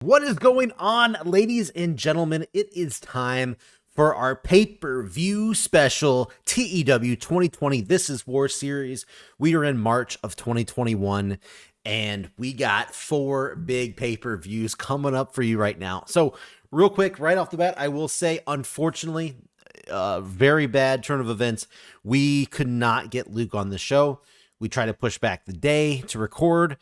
What is going on, ladies and gentlemen? It is time for our pay-per-view special, TEW 2020 This Is War Series. We are in March of 2021, and we got 4 big pay-per-views coming up for you right now. So, real quick, right off the bat, I will say, unfortunately, very bad turn of events. We could not get Luke on the show. We tried to push back the day to record.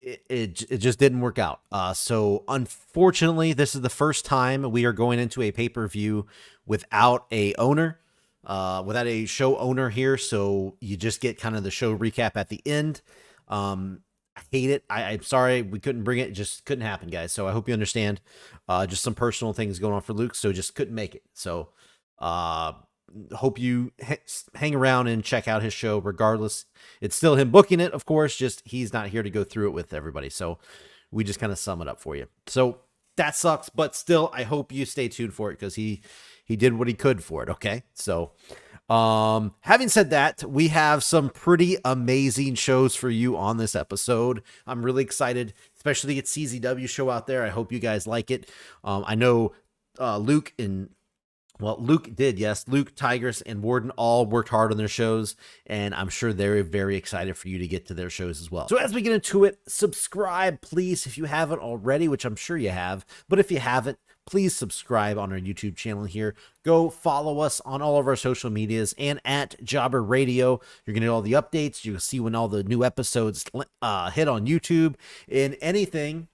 It just didn't work out. So unfortunately, this is the first time we are going into a pay-per-view without a owner, without a show owner here. So you just get kind of the show recap at the end. I hate it. I'm sorry we couldn't bring it. It just couldn't happen, guys. So I hope you understand. Just some personal things going on for Luke, so just couldn't make it. So hope you hang around and check out his show. Regardless, it's still him booking it, of course, just he's not here to go through it with everybody. So we just kind of sum it up for you. So that sucks, but still, I hope you stay tuned for it because he did what he could for it. Okay. So having said that, we have some pretty amazing shows for you on this episode. I'm really excited, especially at CZW show out there. I hope you guys like it. I know Luke, Tigress, and Warden all worked hard on their shows, and I'm sure they're very excited for you to get to their shows as well. So as we get into it, subscribe, please, if you haven't already, which I'm sure you have. But if you haven't, please subscribe on our YouTube channel here. Go follow us on all of our social medias and at Jobber Radio. You're going to get all the updates. You'll see when all the new episodes hit on YouTube and anything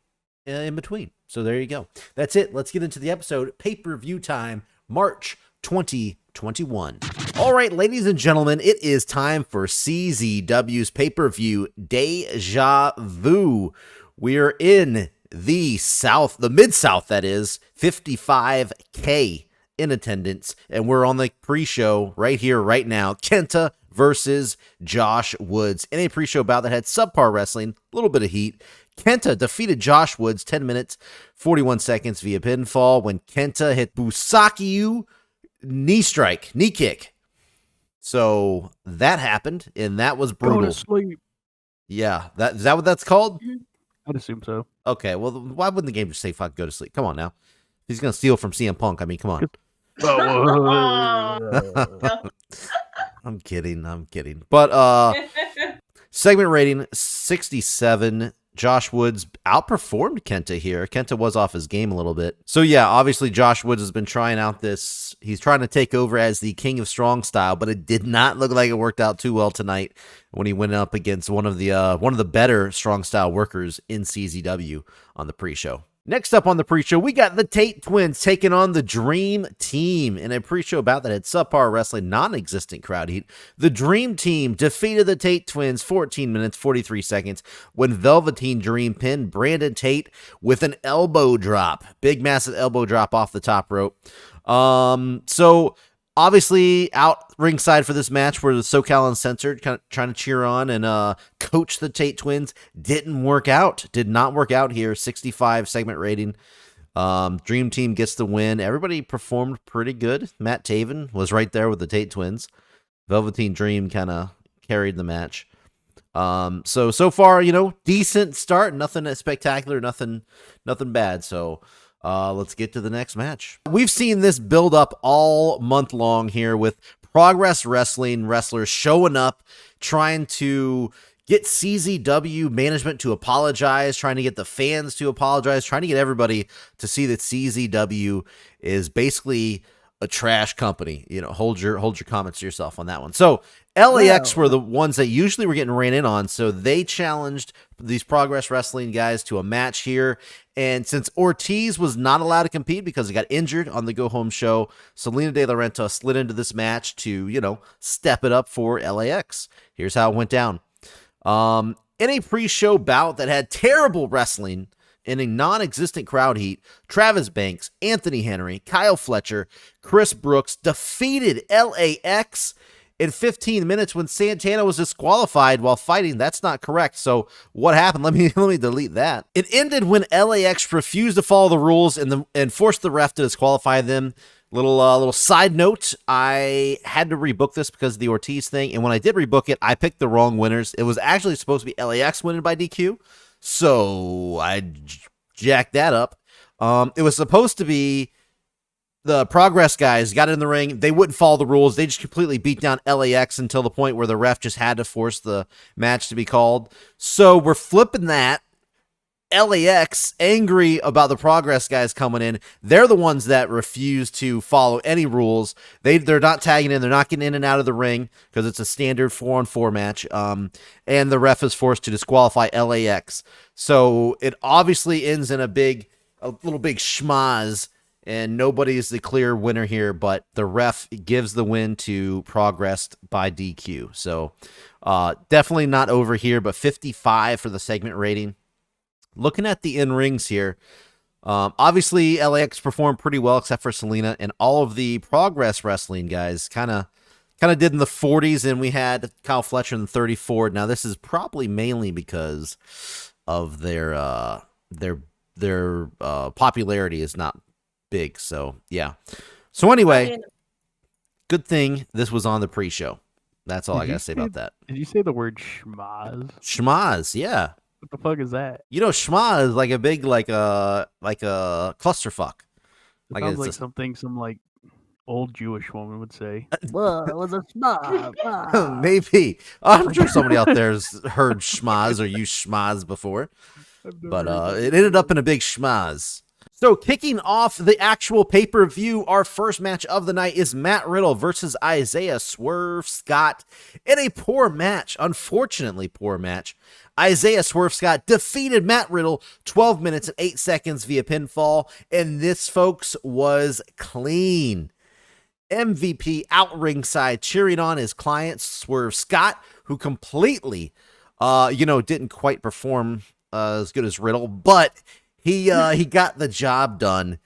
in between. So there you go. That's it. Let's get into the episode. Pay-per-view time. March 2021. All right, ladies and gentlemen, it is time for CZW's pay-per-view Deja Vu. We're in the South, the Mid-South, that is, 55K in attendance, and we're on the pre-show right here, right now. Kenta versus Josh Woods in a pre-show bout that had subpar wrestling, a little bit of heat. Kenta defeated Josh Woods 10 minutes, 41 seconds via pinfall when Kenta hit Busakyu knee kick. So that happened, and that was brutal. Go to sleep. Yeah, is that what that's called? I'd assume so. Okay, well, why wouldn't the game just say fuck go to sleep? Come on now. He's going to steal from CM Punk. I mean, come on. I'm kidding. But segment rating 67. Josh Woods outperformed Kenta here. Kenta was off his game a little bit. So yeah, obviously Josh Woods has been trying out this. He's trying to take over as the King of Strong Style, but it did not look like it worked out too well tonight when he went up against one of the better Strong Style workers in CZW on the pre-show. Next up on the pre-show, we got the Tate Twins taking on the Dream Team in a pre-show bout that had subpar wrestling, non-existent crowd heat. The Dream Team defeated the Tate Twins 14 minutes, 43 seconds when Velveteen Dream pinned Brandon Tate with an elbow drop. Big, massive elbow drop off the top rope. So obviously out ringside for this match were the SoCal Uncensored, kind of trying to cheer on and coach the Tate Twins. Did not work out here. 65 segment rating. Dream Team gets the win. Everybody performed pretty good. Matt Taven was right there with the Tate Twins. Velveteen Dream kind of carried the match. So far, decent start. Nothing spectacular. Nothing bad. So let's get to the next match. We've seen this build up all month long here with Progress Wrestling wrestlers showing up, trying to get CZW management to apologize, trying to get the fans to apologize, trying to get everybody to see that CZW is basically a trash company. Hold your comments to yourself on that one. So LAX were the ones that usually were getting ran in on, so they challenged these Progress Wrestling guys to a match here. And since Ortiz was not allowed to compete because he got injured on the go-home show, Selena De La Renta slid into this match to, step it up for LAX. Here's how it went down. In a pre-show bout that had terrible wrestling in a non-existent crowd heat, Travis Banks, Anthony Henry, Kyle Fletcher, Chris Brooks defeated LAX in 15 minutes when Santana was disqualified while fighting. That's not correct. So what happened? Let me delete that. It ended when LAX refused to follow the rules and forced the ref to disqualify them. Little side note, I had to rebook this because of the Ortiz thing, and when I did rebook it, I picked the wrong winners. It was actually supposed to be LAX winning by DQ, so I jacked that up. It was supposed to be the Progress guys got in the ring. They wouldn't follow the rules. They just completely beat down LAX until the point where the ref just had to force the match to be called. So we're flipping that. LAX, angry about the Progress guys coming in. They're the ones that refuse to follow any rules. They're not tagging in. They're not getting in and out of the ring because it's a standard 4-on-4 match. And the ref is forced to disqualify LAX. So it obviously ends in a little big schmaz. And nobody's the clear winner here, but the ref gives the win to Progress by DQ. So definitely not over here, but 55 for the segment rating. Looking at the in-rings here, obviously LAX performed pretty well except for Selena, and all of the Progress wrestling guys kind of did in the 40s, and we had Kyle Fletcher in the 34. Now this is probably mainly because of their popularity is not big. So yeah. So anyway, good thing this was on the pre-show. That's all I gotta say about that. Did you say the word schmaz? Schmaz, yeah. What the fuck is that? You know, schmaz is like a big like a clusterfuck. It sounds like something some like old Jewish woman would say. Well, it was a schmaz. Maybe. I'm sure somebody out there's heard schmaz or used schmaz before. But it ended up in a big schmaz. So kicking off the actual pay-per-view, our first match of the night is Matt Riddle versus Isaiah Swerve Scott in a poor match, unfortunately poor match. Isaiah Swerve Scott defeated Matt Riddle 12 minutes and 8 seconds via pinfall, and this, folks, was clean. MVP out ringside cheering on his client, Swerve Scott, who completely, didn't quite perform as good as Riddle, but he got the job done,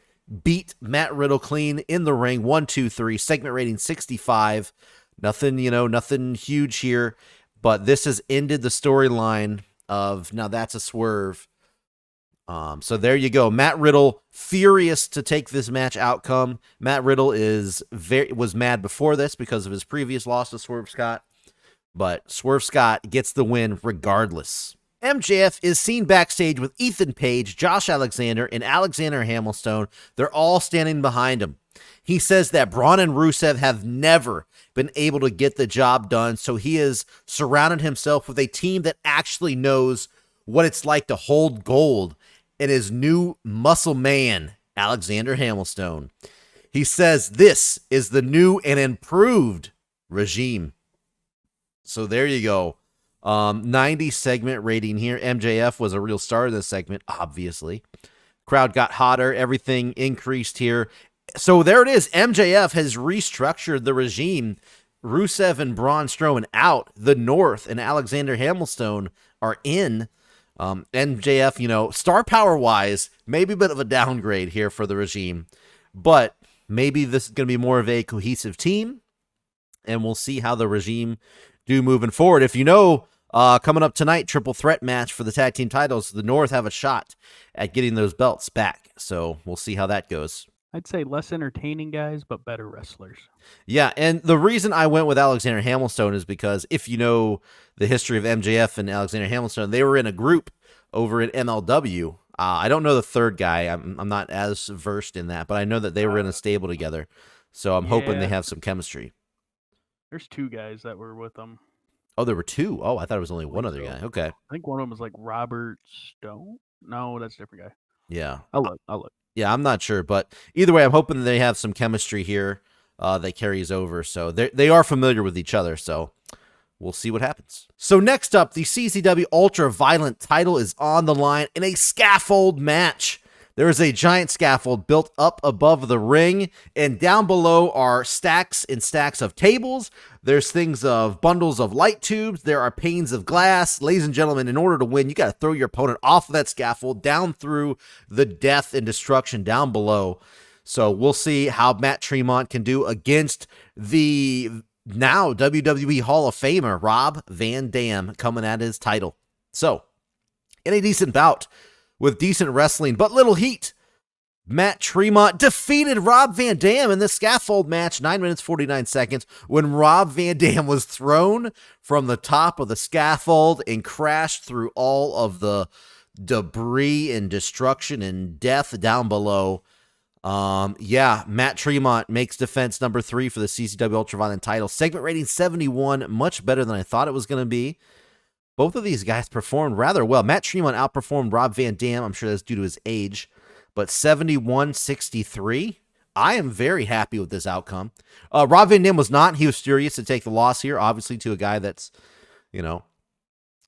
beat Matt Riddle clean in the ring, 1, 2, 3, segment rating 65. Nothing huge here, but this has ended the storyline of now that's a swerve. So there you go. Matt Riddle furious to take this match outcome. Matt Riddle was mad before this because of his previous loss to Swerve Scott, but Swerve Scott gets the win regardless. MJF is seen backstage with Ethan Page, Josh Alexander, and Alexander Hamilton. They're all standing behind him. He says that Braun and Rusev have never been able to get the job done, so he has surrounded himself with a team that actually knows what it's like to hold gold in his new muscle man, Alexander Hamilton. He says this is the new and improved regime. So there you go. 90 segment rating here. MJF was a real star in this segment, obviously. Crowd got hotter. Everything increased here. So there it is. MJF has restructured the regime. Rusev and Braun Strowman out. The North and Alexander Hamilton are in. MJF, star power wise, maybe a bit of a downgrade here for the regime, but maybe this is going to be more of a cohesive team, and we'll see how the regime do moving forward. If coming up tonight, triple threat match for the tag team titles, the North have a shot at getting those belts back. So we'll see how that goes. I'd say less entertaining guys, but better wrestlers. Yeah, and the reason I went with Alexander Hamilton is because if you know the history of MJF and Alexander Hamilton, they were in a group over at MLW. I don't know the third guy. I'm not as versed in that, but I know that they were in a stable together. So I'm hoping they have some chemistry. There's 2 guys that were with them. Oh, there were 2? Oh, I thought it was only one other guy. Okay. I think one of them was like Robert Stone. No, that's a different guy. Yeah. I'll look. Yeah, I'm not sure, but either way, I'm hoping they have some chemistry here that carries over. So they are familiar with each other, so we'll see what happens. So next up, the CZW Ultra Violent title is on the line in a scaffold match. There is a giant scaffold built up above the ring, and down below are stacks and stacks of tables. There's things of bundles of light tubes. There are panes of glass. Ladies and gentlemen, in order to win, you got to throw your opponent off of that scaffold down through the death and destruction down below. So we'll see how Matt Tremont can do against the now WWE Hall of Famer Rob Van Dam coming at his title. So in a decent bout, with decent wrestling, but little heat, Matt Tremont defeated Rob Van Dam in the scaffold match, 9 minutes, 49 seconds, when Rob Van Dam was thrown from the top of the scaffold and crashed through all of the debris and destruction and death down below. Yeah, Matt Tremont makes defense number 3 for the CZW Ultraviolet title. Segment rating 71, much better than I thought it was going to be. Both of these guys performed rather well. Matt Tremont outperformed Rob Van Dam. I'm sure that's due to his age. But 71-63, I am very happy with this outcome. Rob Van Dam was not. He was furious to take the loss here, obviously, to a guy that's,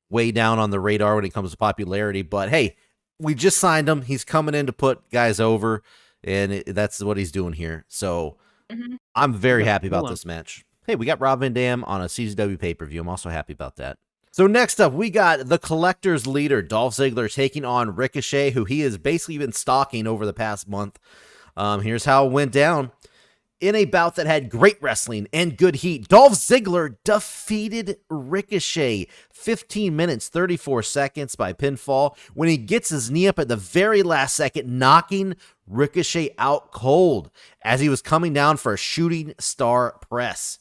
way down on the radar when it comes to popularity. But, hey, we just signed him. He's coming in to put guys over, and that's what he's doing here. So I'm very happy about this match. Hey, we got Rob Van Dam on a CZW pay-per-view. I'm also happy about that. So next up, we got the Collector's leader, Dolph Ziggler, taking on Ricochet, who he has basically been stalking over the past month. Here's how it went down. In a bout that had great wrestling and good heat, Dolph Ziggler defeated Ricochet 15 minutes, 34 seconds by pinfall when he gets his knee up at the very last second, knocking Ricochet out cold as he was coming down for a shooting star press.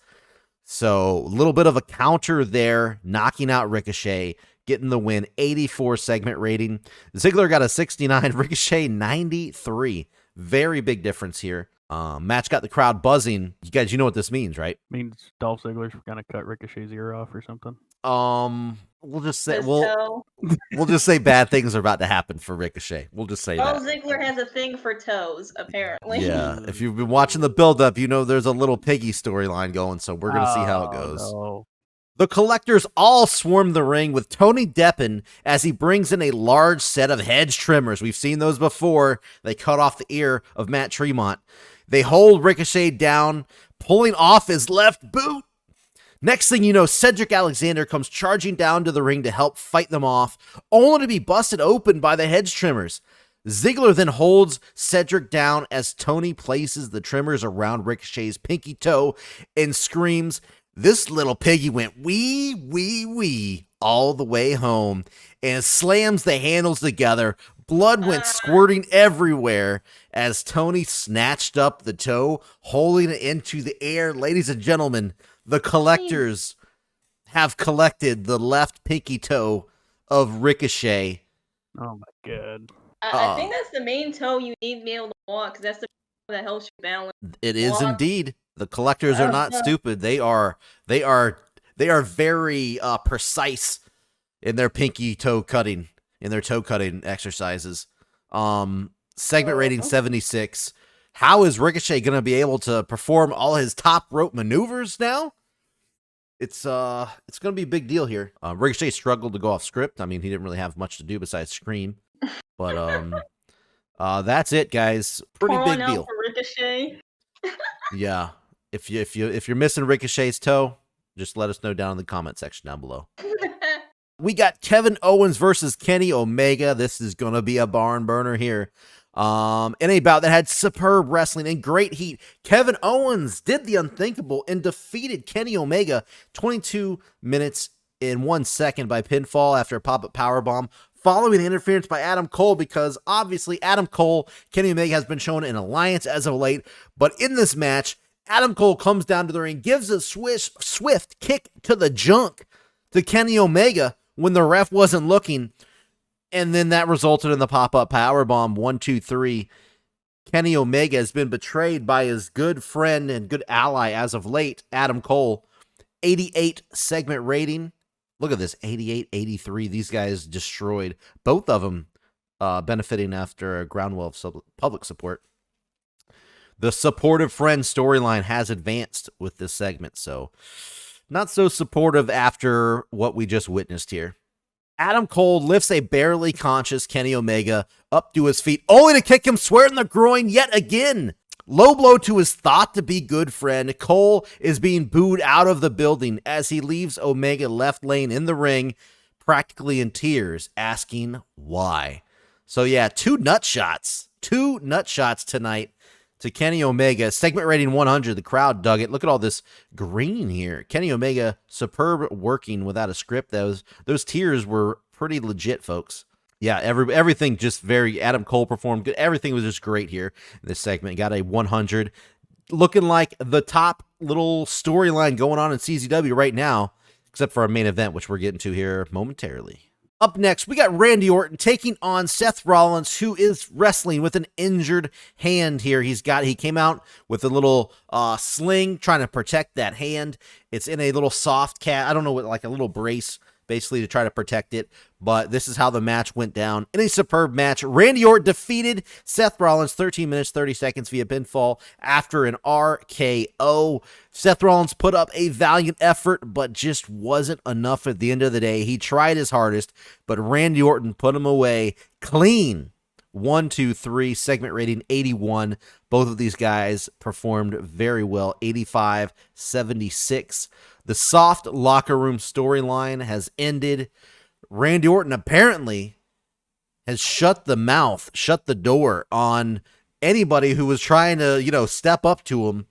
So a little bit of a counter there, knocking out Ricochet, getting the win, 84 segment rating. Ziggler got a 69, Ricochet 93. Very big difference here. Match got the crowd buzzing. You guys, you know what this means, right? Means Dolph Ziggler's gonna cut Ricochet's ear off or something. We'll just say we'll just say bad things are about to happen for Ricochet. We'll just say that. Ziggler has a thing for toes, apparently. Yeah, if you've been watching the build-up, you know there's a little piggy storyline going, so we're gonna see how it goes. No. The Collectors all swarm the ring with Tony Deppen as he brings in a large set of hedge trimmers. We've seen those before. They cut off the ear of Matt Tremont. They hold Ricochet down, pulling off his left boot. Next thing you know, Cedric Alexander comes charging down to the ring to help fight them off, only to be busted open by the hedge trimmers. Ziggler then holds Cedric down as Tony places the trimmers around Ricochet's pinky toe and screams, "This little piggy went wee, wee, wee all the way home," and slams the handles together. Blood went squirting everywhere as Tony snatched up the toe, holding it into the air. Ladies and gentlemen, the Collectors have collected the left pinky toe of Ricochet. Oh my god. I think that's the main toe you need to be able to walk, because that's the that helps you balance. It is indeed. The Collectors are not stupid. They are very precise in their pinky toe cutting, in their toe cutting exercises. Segment rating 76. How is Ricochet going to be able to perform all his top rope maneuvers now? It's going to be a big deal here. Ricochet struggled to go off script. I mean, he didn't really have much to do besides scream. But that's it, guys. Pretty big deal. For Ricochet. Yeah. If you're missing Ricochet's toe, just let us know down in the comment section down below. We got Kevin Owens versus Kenny Omega. This is going to be a barn burner here. In a bout that had superb wrestling and great heat, Kevin Owens did the unthinkable and defeated Kenny Omega 22 minutes and 1 second by pinfall after a pop-up powerbomb, following the interference by Adam Cole, because obviously Adam Cole, Kenny Omega has been shown an alliance as of late, but in this match, Adam Cole comes down to the ring, gives a swift kick to the junk to Kenny Omega when the ref wasn't looking, and then that resulted in the pop-up powerbomb. 1, 2, 3. Kenny Omega has been betrayed by his good friend and good ally as of late, Adam Cole. 88 segment rating. Look at this, 88, 83. These guys destroyed. Both of them benefiting after a groundwell of public support. The supportive friend storyline has advanced with this segment, so not so supportive after what we just witnessed here. Adam Cole lifts a barely conscious Kenny Omega up to his feet, only to kick him square in the groin yet again. Low blow to his thought to be good friend. Cole is being booed out of the building as he leaves Omega left lane in the ring, practically in tears, asking why. So yeah, two nut shots tonight to Kenny Omega. Segment rating 100. The crowd dug it. Look at all this green here. Kenny Omega, superb working without a script. Those tears were pretty legit, folks. Yeah, everything just very. Adam Cole performed good. Everything was just great here in this segment. Got a 100. Looking like the top little storyline going on in CZW right now, except for our main event, which we're getting to here momentarily. Up next, we got Randy Orton taking on Seth Rollins, who is wrestling with an injured hand here. He came out with a little sling trying to protect that hand. It's in a little soft cast. I don't know what, like a little brace, basically, to try to protect it. But this is how the match went down. In a superb match, Randy Orton defeated Seth Rollins 13 minutes, 30 seconds via pinfall after an RKO. Seth Rollins put up a valiant effort, but just wasn't enough at the end of the day. He tried his hardest, but Randy Orton put him away clean. 1, 2, 3, segment rating 81. Both of these guys performed very well, 85, 76. The soft locker room storyline has ended. Randy Orton apparently has shut the door on anybody who was trying to, step up to him.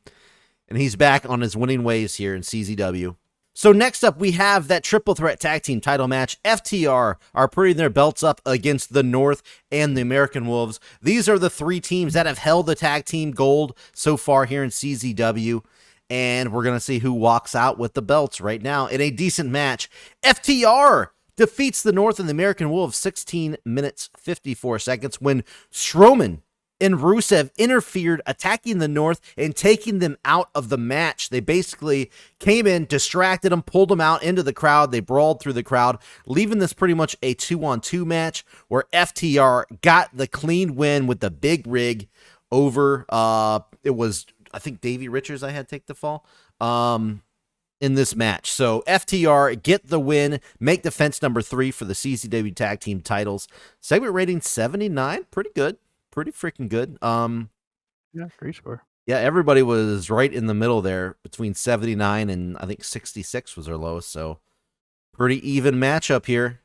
And he's back on his winning ways here in CZW. So next up, we have that triple threat tag team title match. FTR are putting their belts up against the North and the American Wolves. These are the three teams that have held the tag team gold so far here in CZW. And we're going to see who walks out with the belts right now in a decent match. FTR defeats the North and the American Wolves 16 minutes, 54 seconds when Strowman and Rusev interfered, attacking the North and taking them out of the match. They basically came in, distracted them, pulled them out into the crowd. They brawled through the crowd, leaving this pretty much a 2-on-2 match where FTR got the clean win with the big rig over, it was, I think, Davey Richards I had take the fall in this match. So FTR get the win, make defense number 3 for the CZW tag team titles. Segment rating 79, pretty good. Pretty freaking good. Yeah, great score. Yeah, everybody was right in the middle there between 79 and I think 66 was their lowest. So pretty even matchup here.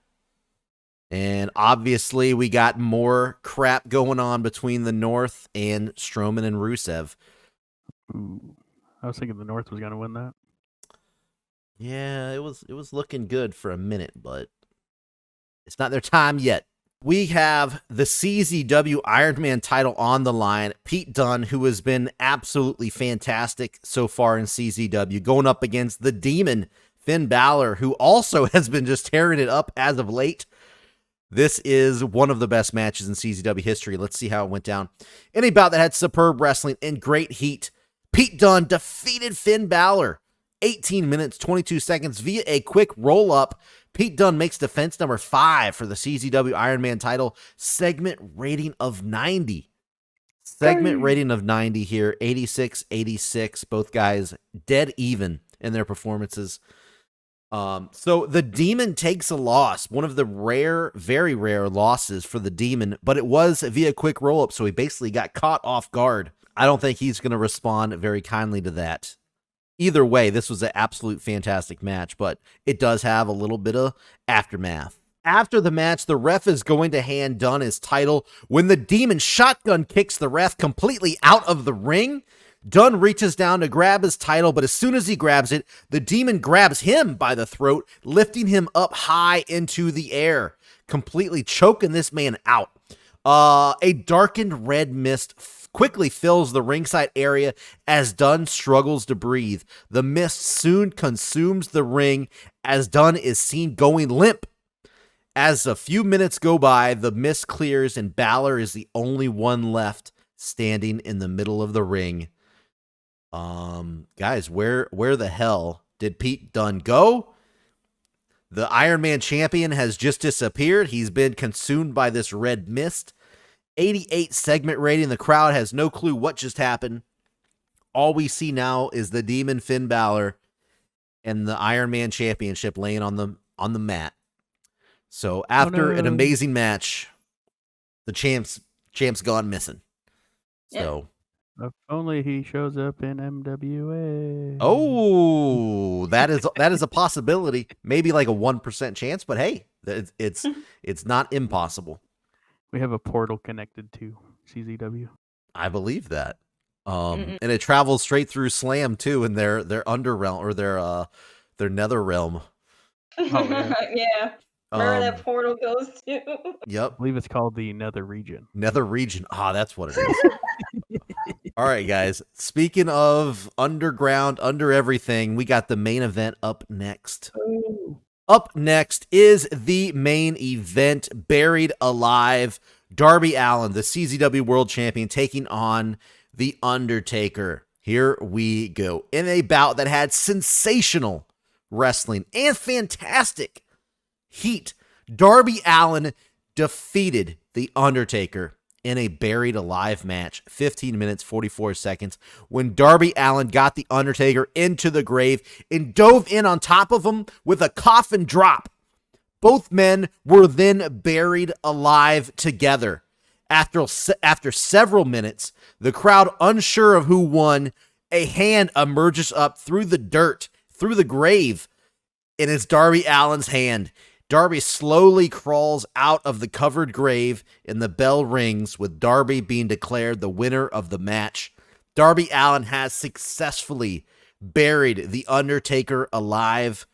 And obviously we got more crap going on between the North and Strowman and Rusev. Ooh, I was thinking the North was going to win that. Yeah, it was looking good for a minute, but it's not their time yet. We have the CZW Ironman title on the line. Pete Dunne, who has been absolutely fantastic so far in CZW, going up against the Demon, Finn Balor, who also has been just tearing it up as of late. This is one of the best matches in CZW history. Let's see how it went down. In a bout that had superb wrestling and great heat, Pete Dunne defeated Finn Balor 18 minutes, 22 seconds via a quick roll-up. Pete Dunne makes defense number 5 for the CZW Ironman title. Segment rating of 90. Segment rating of 90 here. 86, 86. Both guys dead even in their performances. So the Demon takes a loss. One of the rare, very rare losses for the Demon, but it was via quick roll-up, so he basically got caught off guard. I don't think he's going to respond very kindly to that. Either way, this was an absolute fantastic match, but it does have a little bit of aftermath. After the match, the ref is going to hand Dunne his title when the Demon shotgun kicks the ref completely out of the ring. Dunne reaches down to grab his title, but as soon as he grabs it, the Demon grabs him by the throat, lifting him up high into the air, completely choking this man out. A darkened red mist quickly fills the ringside area as Dunne struggles to breathe. The mist soon consumes the ring as Dunne is seen going limp. As a few minutes go by, the mist clears and Balor is the only one left standing in the middle of the ring. Guys, where the hell did Pete Dunne go? The Iron Man champion has just disappeared. He's been consumed by this red mist. 88 segment rating. The crowd has no clue what just happened. All we see now is the Demon Finn Balor and the Iron Man championship laying on the mat. So after an amazing match, the champ's gone missing. So if only he shows up in MWA. Oh, that is a possibility. Maybe like a 1% chance, but hey, it's not impossible. We have a portal connected to CZW. I believe that. And it travels straight through Slam too, in their underrealm or their nether realm. Oh, yeah. Yeah. Where that portal goes to. Yep. I believe it's called the Nether Region. Nether Region. Ah, that's what it is. All right, guys. Speaking of underground, under everything, we got the main event up next. Ooh. Up next is the main event, Buried Alive. Darby Allin, the CZW World Champion, taking on The Undertaker. Here we go. In a bout that had sensational wrestling and fantastic heat, Darby Allin defeated The Undertaker in a Buried Alive match, 15 minutes, 44 seconds, when Darby Allin got The Undertaker into the grave and dove in on top of him with a coffin drop. Both men were then buried alive together. After several minutes, the crowd unsure of who won, a hand emerges up through the dirt, through the grave, and it's Darby Allin's hand. Darby slowly crawls out of the covered grave, and the bell rings, with Darby being declared the winner of the match. Darby Allin has successfully buried The Undertaker alive,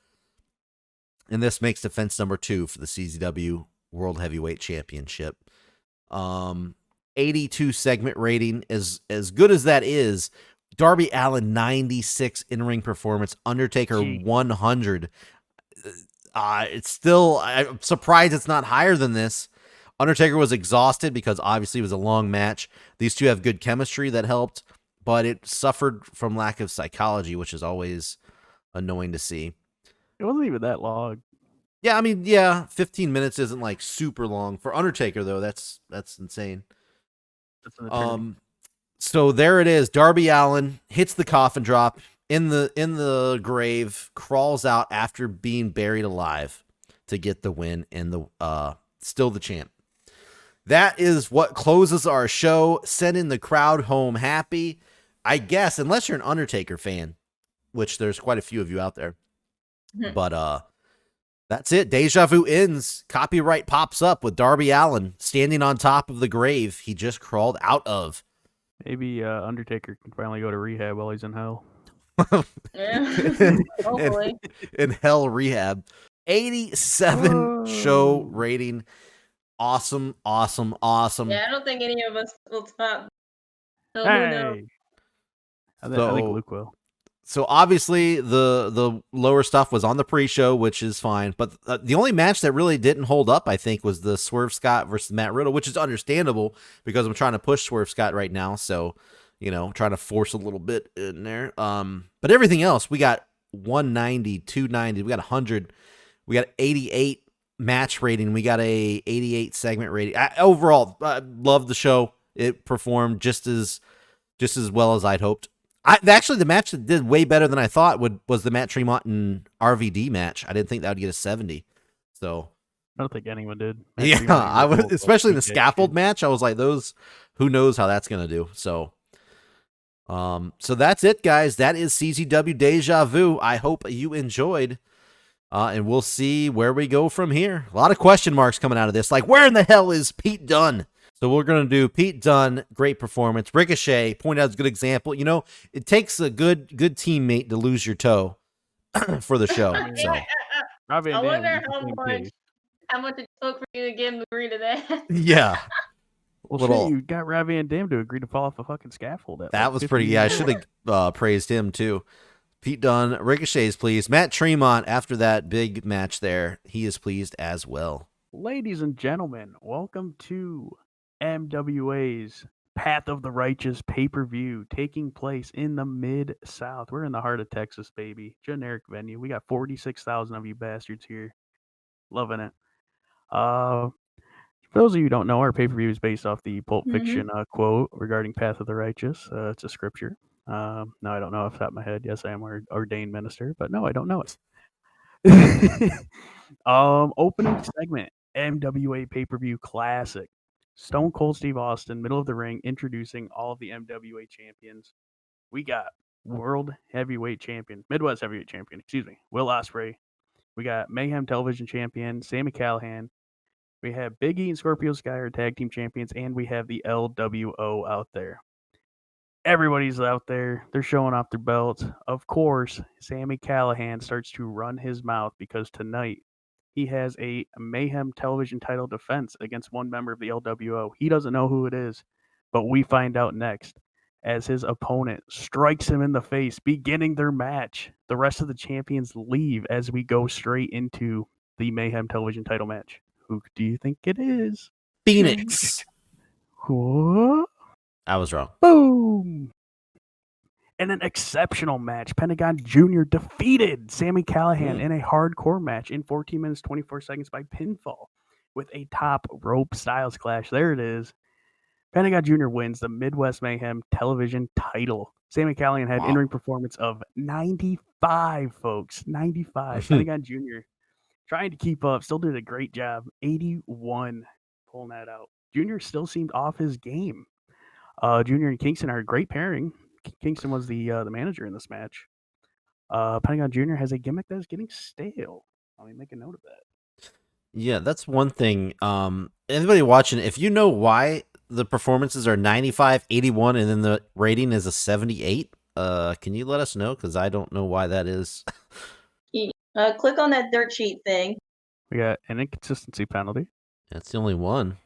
and this makes defense number 2 for the CZW World Heavyweight Championship. 82 segment rating, as good as that is. Darby Allin 96 in-ring performance, Undertaker 100. It's still, I'm surprised it's not higher than this. Undertaker was exhausted because obviously it was a long match. These two have good chemistry that helped, but it suffered from lack of psychology, which is always annoying to see. It wasn't even that long. Yeah, I mean, yeah, 15 minutes isn't like super long. For Undertaker, though, that's insane. So there it is. Darby Allin hits the coffin drop in the grave, crawls out after being buried alive to get the win and the still the champ. That is what closes our show, sending the crowd home happy. I guess, unless you're an Undertaker fan, which there's quite a few of you out there. But that's it. Deja Vu ends. Copyright pops up with Darby Allin standing on top of the grave he just crawled out of. Maybe Undertaker can finally go to rehab while he's in hell. Yeah. Hopefully. In hell rehab. 87 show rating. Awesome. Yeah, I don't think any of us will top. So who knows? I think Luke will. So obviously the lower stuff was on the pre-show, which is fine. But the only match that really didn't hold up, I think, was the Swerve Scott versus Matt Riddle, which is understandable because I'm trying to push Swerve Scott right now. So, trying to force a little bit in there. But everything else, we got 190, 290, we got 100, we got 88 match rating, we got a 88 segment rating. Overall, I love the show. It performed just as well as I'd hoped. Actually, the match that did way better than I thought was the Matt Tremont and RVD match. I didn't think that would get a 70. So I don't think anyone did. I would, especially in the scaffold match. I was like, who knows how that's gonna do. So that's it, guys. That is CZW Deja Vu. I hope you enjoyed. And we'll see where we go from here. A lot of question marks coming out of this. Like, where in the hell is Pete Dunne? So we're going to do Pete Dunne, great performance. Ricochet, point out as a good example. It takes a good teammate to lose your toe for the show. So. I wonder how much it took for you to get him to agree to that. Yeah. Well, you got Rob Van Dam to agree to fall off a fucking scaffold. That was pretty. Yeah, I should have praised him too. Pete Dunne, Ricochet's pleased. Matt Tremont, after that big match there, he is pleased as well. Ladies and gentlemen, welcome to MWA's Path of the Righteous pay-per-view taking place in the Mid-South. We're in the heart of Texas, baby. Generic venue. We got 46,000 of you bastards here. Loving it. For those of you who don't know, our pay-per-view is based off the Pulp Fiction quote regarding Path of the Righteous. It's a scripture. No, I don't know off the top of my head. Yes, I am an ordained minister, but no, I don't know it. Opening segment, MWA pay-per-view classic. Stone Cold Steve Austin, middle of the ring, introducing all of the MWA champions. We got World Heavyweight Champion, Midwest Heavyweight Champion, Will Ospreay. We got Mayhem Television Champion, Sami Callihan. We have Big E and Scorpio Sky, our tag team champions, and we have the LWO out there. Everybody's out there. They're showing off their belts. Of course, Sami Callihan starts to run his mouth because tonight he has a Mayhem Television title defense against one member of the LWO. He doesn't know who it is, but we find out next as his opponent strikes him in the face, beginning their match. The rest of the champions leave as we go straight into the Mayhem Television title match. Who do you think it is? Phoenix. What? I was wrong. Boom! In an exceptional match, Pentagon Jr. defeated Sami Callihan in a hardcore match in 14 minutes 24 seconds by pinfall with a top rope styles clash. There it is. Pentagon Jr. wins the Midwest Mayhem television title. Sami Callihan had in-ring performance of 95, folks. 95. Pentagon Jr. trying to keep up. Still did a great job. 81 pulling that out. Jr. still seemed off his game. Jr. and Kingston are a great pairing. Kingston was the manager in this match. Pentagon Jr. has a gimmick that is getting stale. Let me make a note of that. Yeah, that's one thing. Anybody watching, if you know why the performances are 95, 81, and then the rating is a 78, can you let us know? Because I don't know why that is. Click on that dirt sheet thing. We got an inconsistency penalty. That's the only one.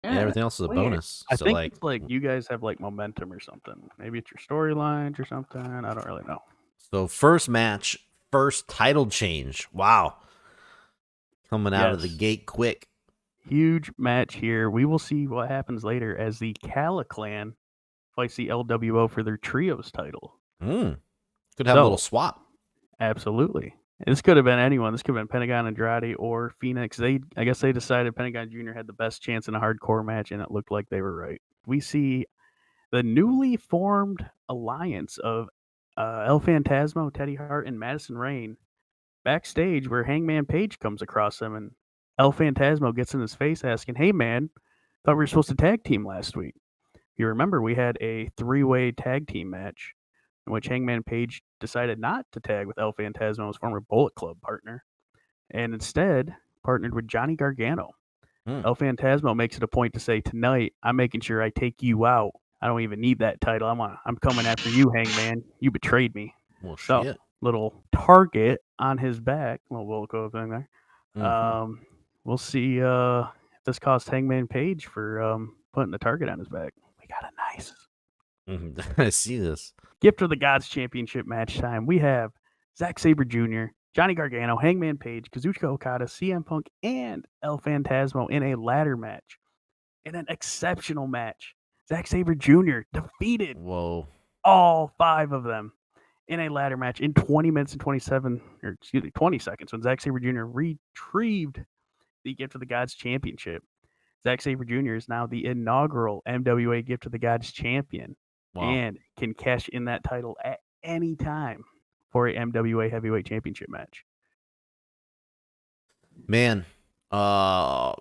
Yeah, everything else is a bonus. I so think it's like you guys have like momentum or something. Maybe it's your storylines or something. I don't really know. So first match, first title change. Wow. Coming out of the gate quick. Huge match here. We will see what happens later as the Calla Clan fights the LWO for their trios title. Could have a little swap. Absolutely. This could have been anyone. This could have been Pentagon Andrade or Phoenix. I guess they decided Pentagon Jr. had the best chance in a hardcore match, and it looked like they were right. We see the newly formed alliance of El Phantasmo, Teddy Hart, and Madison Rayne backstage where Hangman Page comes across them, and El Phantasmo gets in his face asking, "Hey, man, thought we were supposed to tag team last week." You remember we had a three-way tag team match in which Hangman Page decided not to tag with El Phantasmo, his former Bullet Club partner, and instead partnered with Johnny Gargano. El Phantasmo makes it a point to say, "Tonight, I'm making sure I take you out. I don't even need that title. I'm coming after you, Hangman. You betrayed me." Well, so, shit. Little target on his back. Little Bullet Club thing there. We'll see if this cost Hangman Page for putting the target on his back. We got a nice. I see this. Gift of the Gods Championship match time. We have Zack Sabre Jr., Johnny Gargano, Hangman Page, Kazuchika Okada, CM Punk, and El Phantasmo in a ladder match. In an exceptional match, Zack Sabre Jr. defeated all 5 of them in a ladder match in 20 minutes and 20 seconds when Zack Sabre Jr. retrieved the Gift of the Gods Championship. Zack Sabre Jr. is now the inaugural MWA Gift of the Gods champion. And can cash in that title at any time for a MWA Heavyweight Championship match. Man, I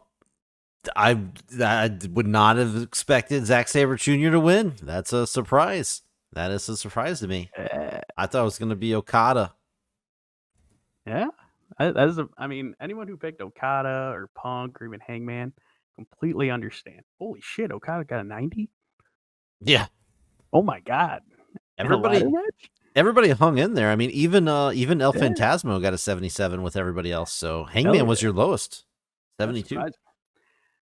would not have expected Zack Sabre Jr. to win. That's a surprise. That is a surprise to me. I thought it was going to be Okada. Yeah, anyone who picked Okada or Punk or even Hangman completely understand. Holy shit, Okada got a 90? Yeah. Oh my god! Everybody hung in there. I mean, even El Phantasmo got a 77 with everybody else. So Hangman was your lowest, 72.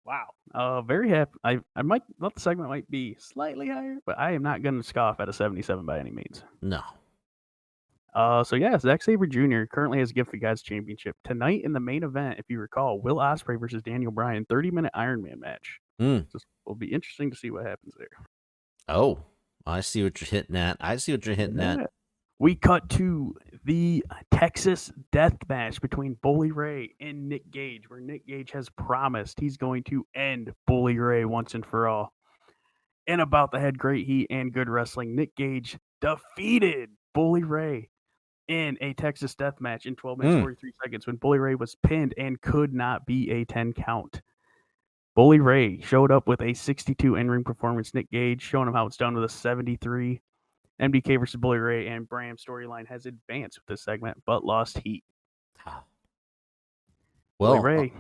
Wow. Very happy. I might thought the segment might be slightly higher, but I am not going to scoff at a 77 by any means. No. So yeah, Zack Sabre Jr. currently has Gift of Gods Championship tonight in the main event. If you recall, Will Ospreay versus Daniel Bryan, 30-minute Iron Man match. So it'll be interesting to see what happens there. Oh. I see what you're hitting at. We cut to the Texas death match between Bully Ray and Nick Gage, where Nick Gage has promised he's going to end Bully Ray once and for all. And about the head great heat and good wrestling, Nick Gage defeated Bully Ray in a Texas death match in 12 minutes 43 seconds when Bully Ray was pinned and could not be a 10 count. Bully Ray showed up with a 62 in-ring performance. Nick Gage showing him how it's done with a 73. MDK versus Bully Ray and Bram storyline has advanced with this segment, but lost heat. Bully Ray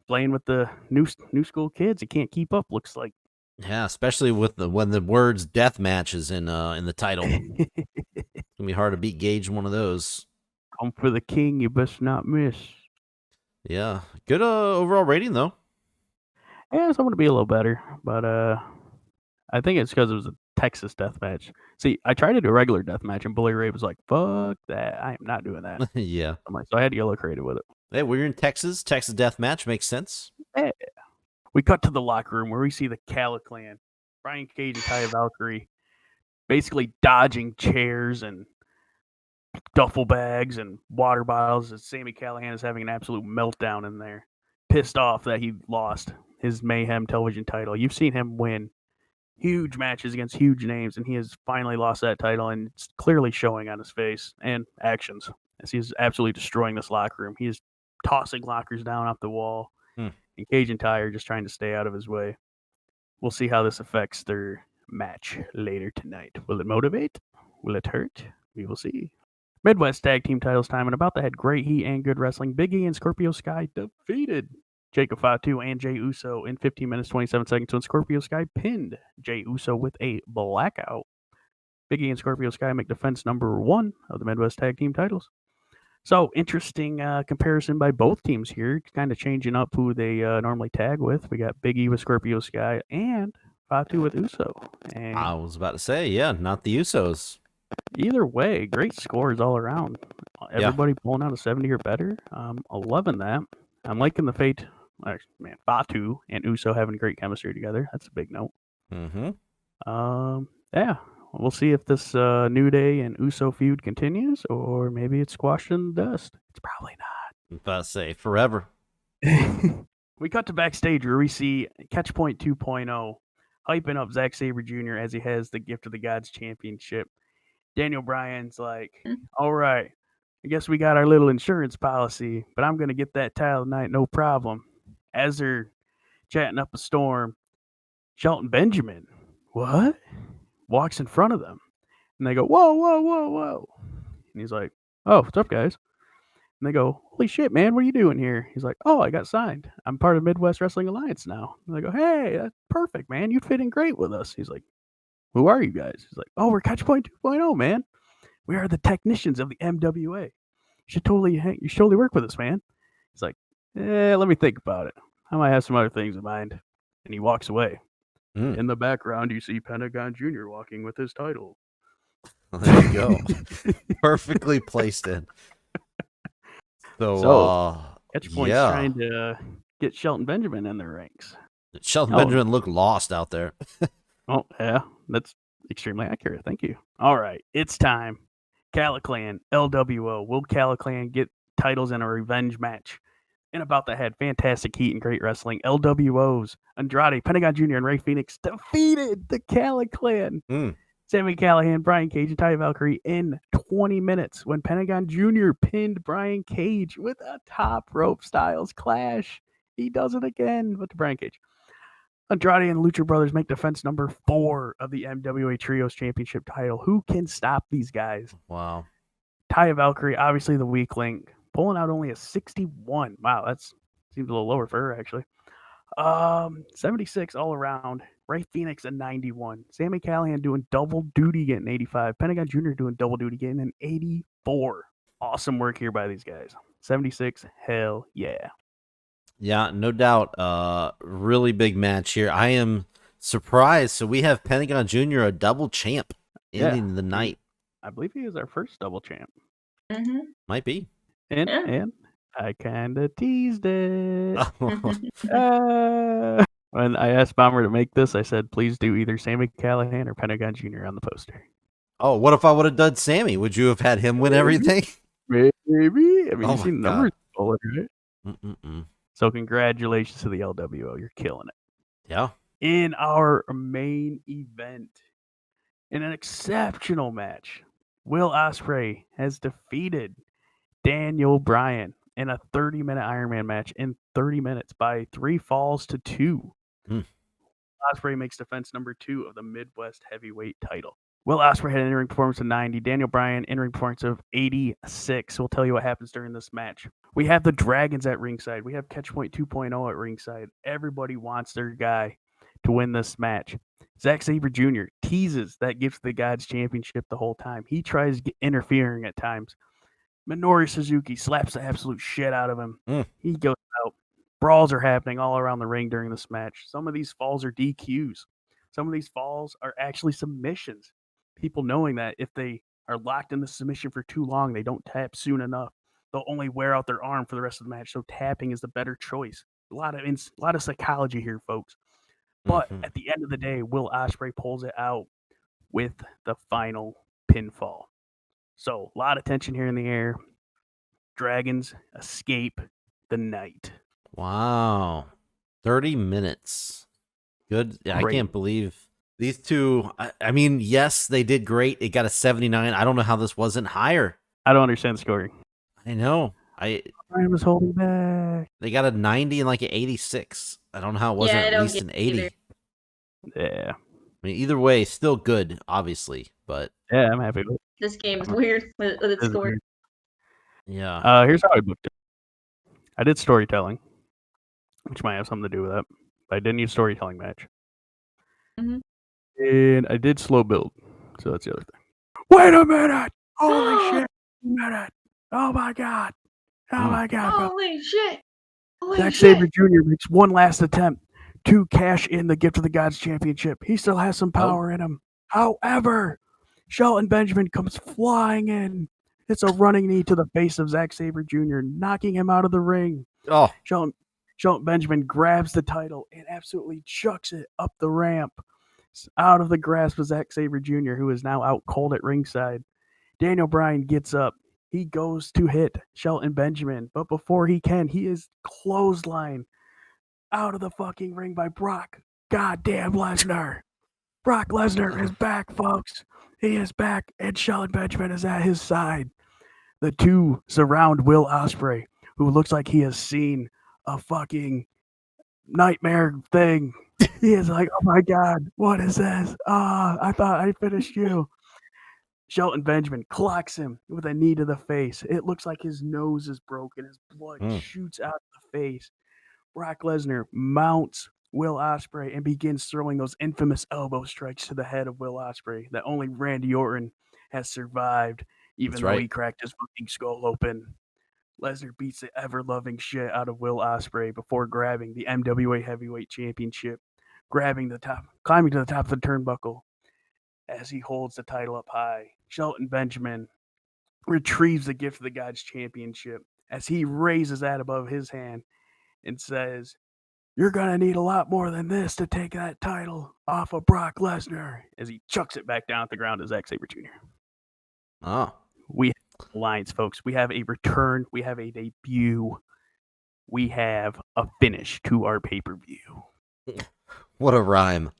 playing with the new school kids. He can't keep up, looks like. Yeah, especially with when the words "death match" is in the title. It's gonna be hard to beat Gage in one of those. Come for the king, you best not miss. Yeah, good overall rating though. Yeah, so I'm going to be a little better, but I think it's because it was Texas death match. See, I tried to do a regular death match, and Bully Ray was like, "Fuck that! I am not doing that." Yeah. I'm like, so I had to get a little creative with it. Hey, we're in Texas. Texas death match makes sense. Yeah. We cut to the locker room where we see the Cala Clan, Brian Cage and Taya Valkyrie, basically dodging chairs and duffel bags and water bottles as Sami Callihan is having an absolute meltdown in there. Pissed off that he lost his Mayhem television title. You've seen him win huge matches against huge names, and he has finally lost that title, and it's clearly showing on his face and actions as he's absolutely destroying this locker room. He is tossing lockers down off the wall, and Cage and Ty are just trying to stay out of his way. We'll see how this affects their match later tonight. Will it motivate? Will it hurt? We will see. Midwest Tag Team titles time, and about to head great heat and good wrestling. Big E and Scorpio Sky defeated Jacob Fatu and Jey Uso in 15 minutes, 27 seconds when Scorpio Sky pinned Jey Uso with a blackout. Big E and Scorpio Sky make defense number 1 of the Midwest Tag Team titles. So, interesting comparison by both teams here, kind of changing up who they normally tag with. We got Big E with Scorpio Sky and Fatu with Uso. And I was about to say, yeah, not the Usos. Either way, great scores all around. Everybody pulling out a 70 or better. I'm loving that. I'm liking the fate. Man, Fatu and Uso having great chemistry together. That's a big note. Yeah, we'll see if this New Day and Uso feud continues, or maybe it's squashed in the dust. It's probably not. I'm about to say, forever. We cut to backstage where we see Catchpoint 2.0 hyping up Zack Sabre Jr. as he has the Gift of the Gods Championship. Daniel Bryan's like, all right, I guess we got our little insurance policy, but I'm going to get that title tonight, no problem. As they're chatting up a storm, Shelton Benjamin, what? Walks in front of them. And they go, whoa, whoa, whoa, whoa. And he's like, oh, what's up, guys? And they go, holy shit, man, what are you doing here? He's like, oh, I got signed. I'm part of Midwest Wrestling Alliance now. And they go, hey, that's perfect, man. You'd fit in great with us. He's like, who are you guys? He's like, oh, we're Catchpoint 2.0, man. We are the technicians of the MWA. You should totally work with us, man. He's like, let me think about it. I might have some other things in mind. And he walks away. In the background, you see Pentagon Jr. walking with his title. Well, there you go. Perfectly placed in. So Catchpoint's trying to get Shelton Benjamin in the ranks. Shelton Benjamin looked lost out there. Oh, yeah. That's extremely accurate. Thank you. All right. It's time. Cala Clan, LWO. Will Cala Clan get titles in a revenge match? And about the head, fantastic heat and great wrestling. LWOs, Andrade, Pentagon Jr., and Rey Fenix defeated the Cala Clan. Sami Callihan, Brian Cage, and Taya Valkyrie in 20 minutes when Pentagon Jr. pinned Brian Cage with a top rope Styles clash. He does it again with the Brian Cage. Andrade and Lucha Brothers make defense number 4 of the MWA Trios Championship title. Who can stop these guys? Wow. Taya Valkyrie, obviously the weak link, pulling out only a 61. Wow, that seems a little lower for her, actually. 76 all around. Rey Fenix a 91. Sami Callihan doing double duty getting 85. Pentagon Jr. doing double duty getting an 84. Awesome work here by these guys. 76, hell yeah. Yeah, no doubt. Really big match here. I am surprised. So we have Pentagon Jr., a double champ, ending the night. I believe he is our first double champ. Might be. And I kind of teased it. When I asked Bomber to make this, I said, please do either Sami Callihan or Pentagon Jr. on the poster. Oh, what if I would have done Sammy? Would you have had him win everything? Maybe. I mean, you've seen the numbers, right? So congratulations to the LWO. You're killing it. Yeah. In our main event, in an exceptional match, Will Ospreay has defeated Daniel Bryan in a 30-minute Iron Man match in 30 minutes by 3 falls to 2. Ospreay makes defense number 2 of the Midwest Heavyweight title. Will Ospreay had an in-ring performance of 90. Daniel Bryan, in-ring performance of 86. We'll tell you what happens during this match. We have the Dragons at ringside. We have Catchpoint 2.0 at ringside. Everybody wants their guy to win this match. Zack Sabre Jr. teases that Gift of the Gods Championship the whole time. He tries interfering at times. Minoru Suzuki slaps the absolute shit out of him. He goes out. Brawls are happening all around the ring during this match. Some of these falls are DQs. Some of these falls are actually submissions. People knowing that if they are locked in the submission for too long, they don't tap soon enough, they'll only wear out their arm for the rest of the match. So tapping is the better choice. A lot of psychology here, folks. But Mhm. at the end of the day, Will Ospreay pulls it out with the final pinfall. So a lot of tension here in the air. Dragons escape the night. Wow. 30 minutes. Good. Yeah, I Great. can't believe these two. I mean, yes, they did great. It got a 79. I don't know how this wasn't higher. I don't understand the scoring. I know. I was holding back. They got a 90 and like an 86. I don't know how it wasn't I at don't least get an it 80. either. Yeah. I mean, either way, still good, obviously, but Yeah, I'm happy with it. This game is weird with its This is score. weird. yeah. Here's how I booked it. I did storytelling, which might have something to do with that. But I didn't use storytelling match. Mhm. And I did slow build. So that's the other thing. Wait a minute! Holy shit! Wait a minute! Oh my god! Oh my god! Holy shit! Holy Zack shit! Sabre Jr. makes one last attempt to cash in the Gift of the Gods championship. He still has some power in him. However, Shelton Benjamin comes flying in. It's a running knee to the face of Zack Sabre Jr., knocking him out of the ring. Oh, Shelton Benjamin grabs the title and absolutely chucks it up the ramp, out of the grasp of Zack Sabre Jr., who is now out cold at ringside. Daniel Bryan gets up. He goes to hit Shelton Benjamin, but before he can, he is clotheslined out of the fucking ring by Brock goddamn Lesnar. Brock Lesnar is back, folks. He is back, and Shelton Benjamin is at his side. The two surround Will Ospreay, who looks like he has seen a fucking nightmare thing. He is like, oh my god, what is this? I thought I finished you. Shelton Benjamin clocks him with a knee to the face. It looks like his nose is broken. His blood shoots out of the face. Brock Lesnar mounts Will Ospreay and begins throwing those infamous elbow strikes to the head of Will Ospreay that only Randy Orton has survived, even That's though right. he cracked his fucking skull open. Lesnar beats the ever-loving shit out of Will Ospreay before grabbing the MWA Heavyweight Championship, climbing to the top of the turnbuckle as he holds the title up high. Shelton Benjamin retrieves the Gift of the Gods Championship as he raises that above his hand and says, "You're going to need a lot more than this to take that title off of Brock Lesnar," as he chucks it back down at the ground to Zack Sabre Jr. oh. We have lines, folks. We have a return. We have a debut. We have a finish to our pay-per-view. What a rhyme.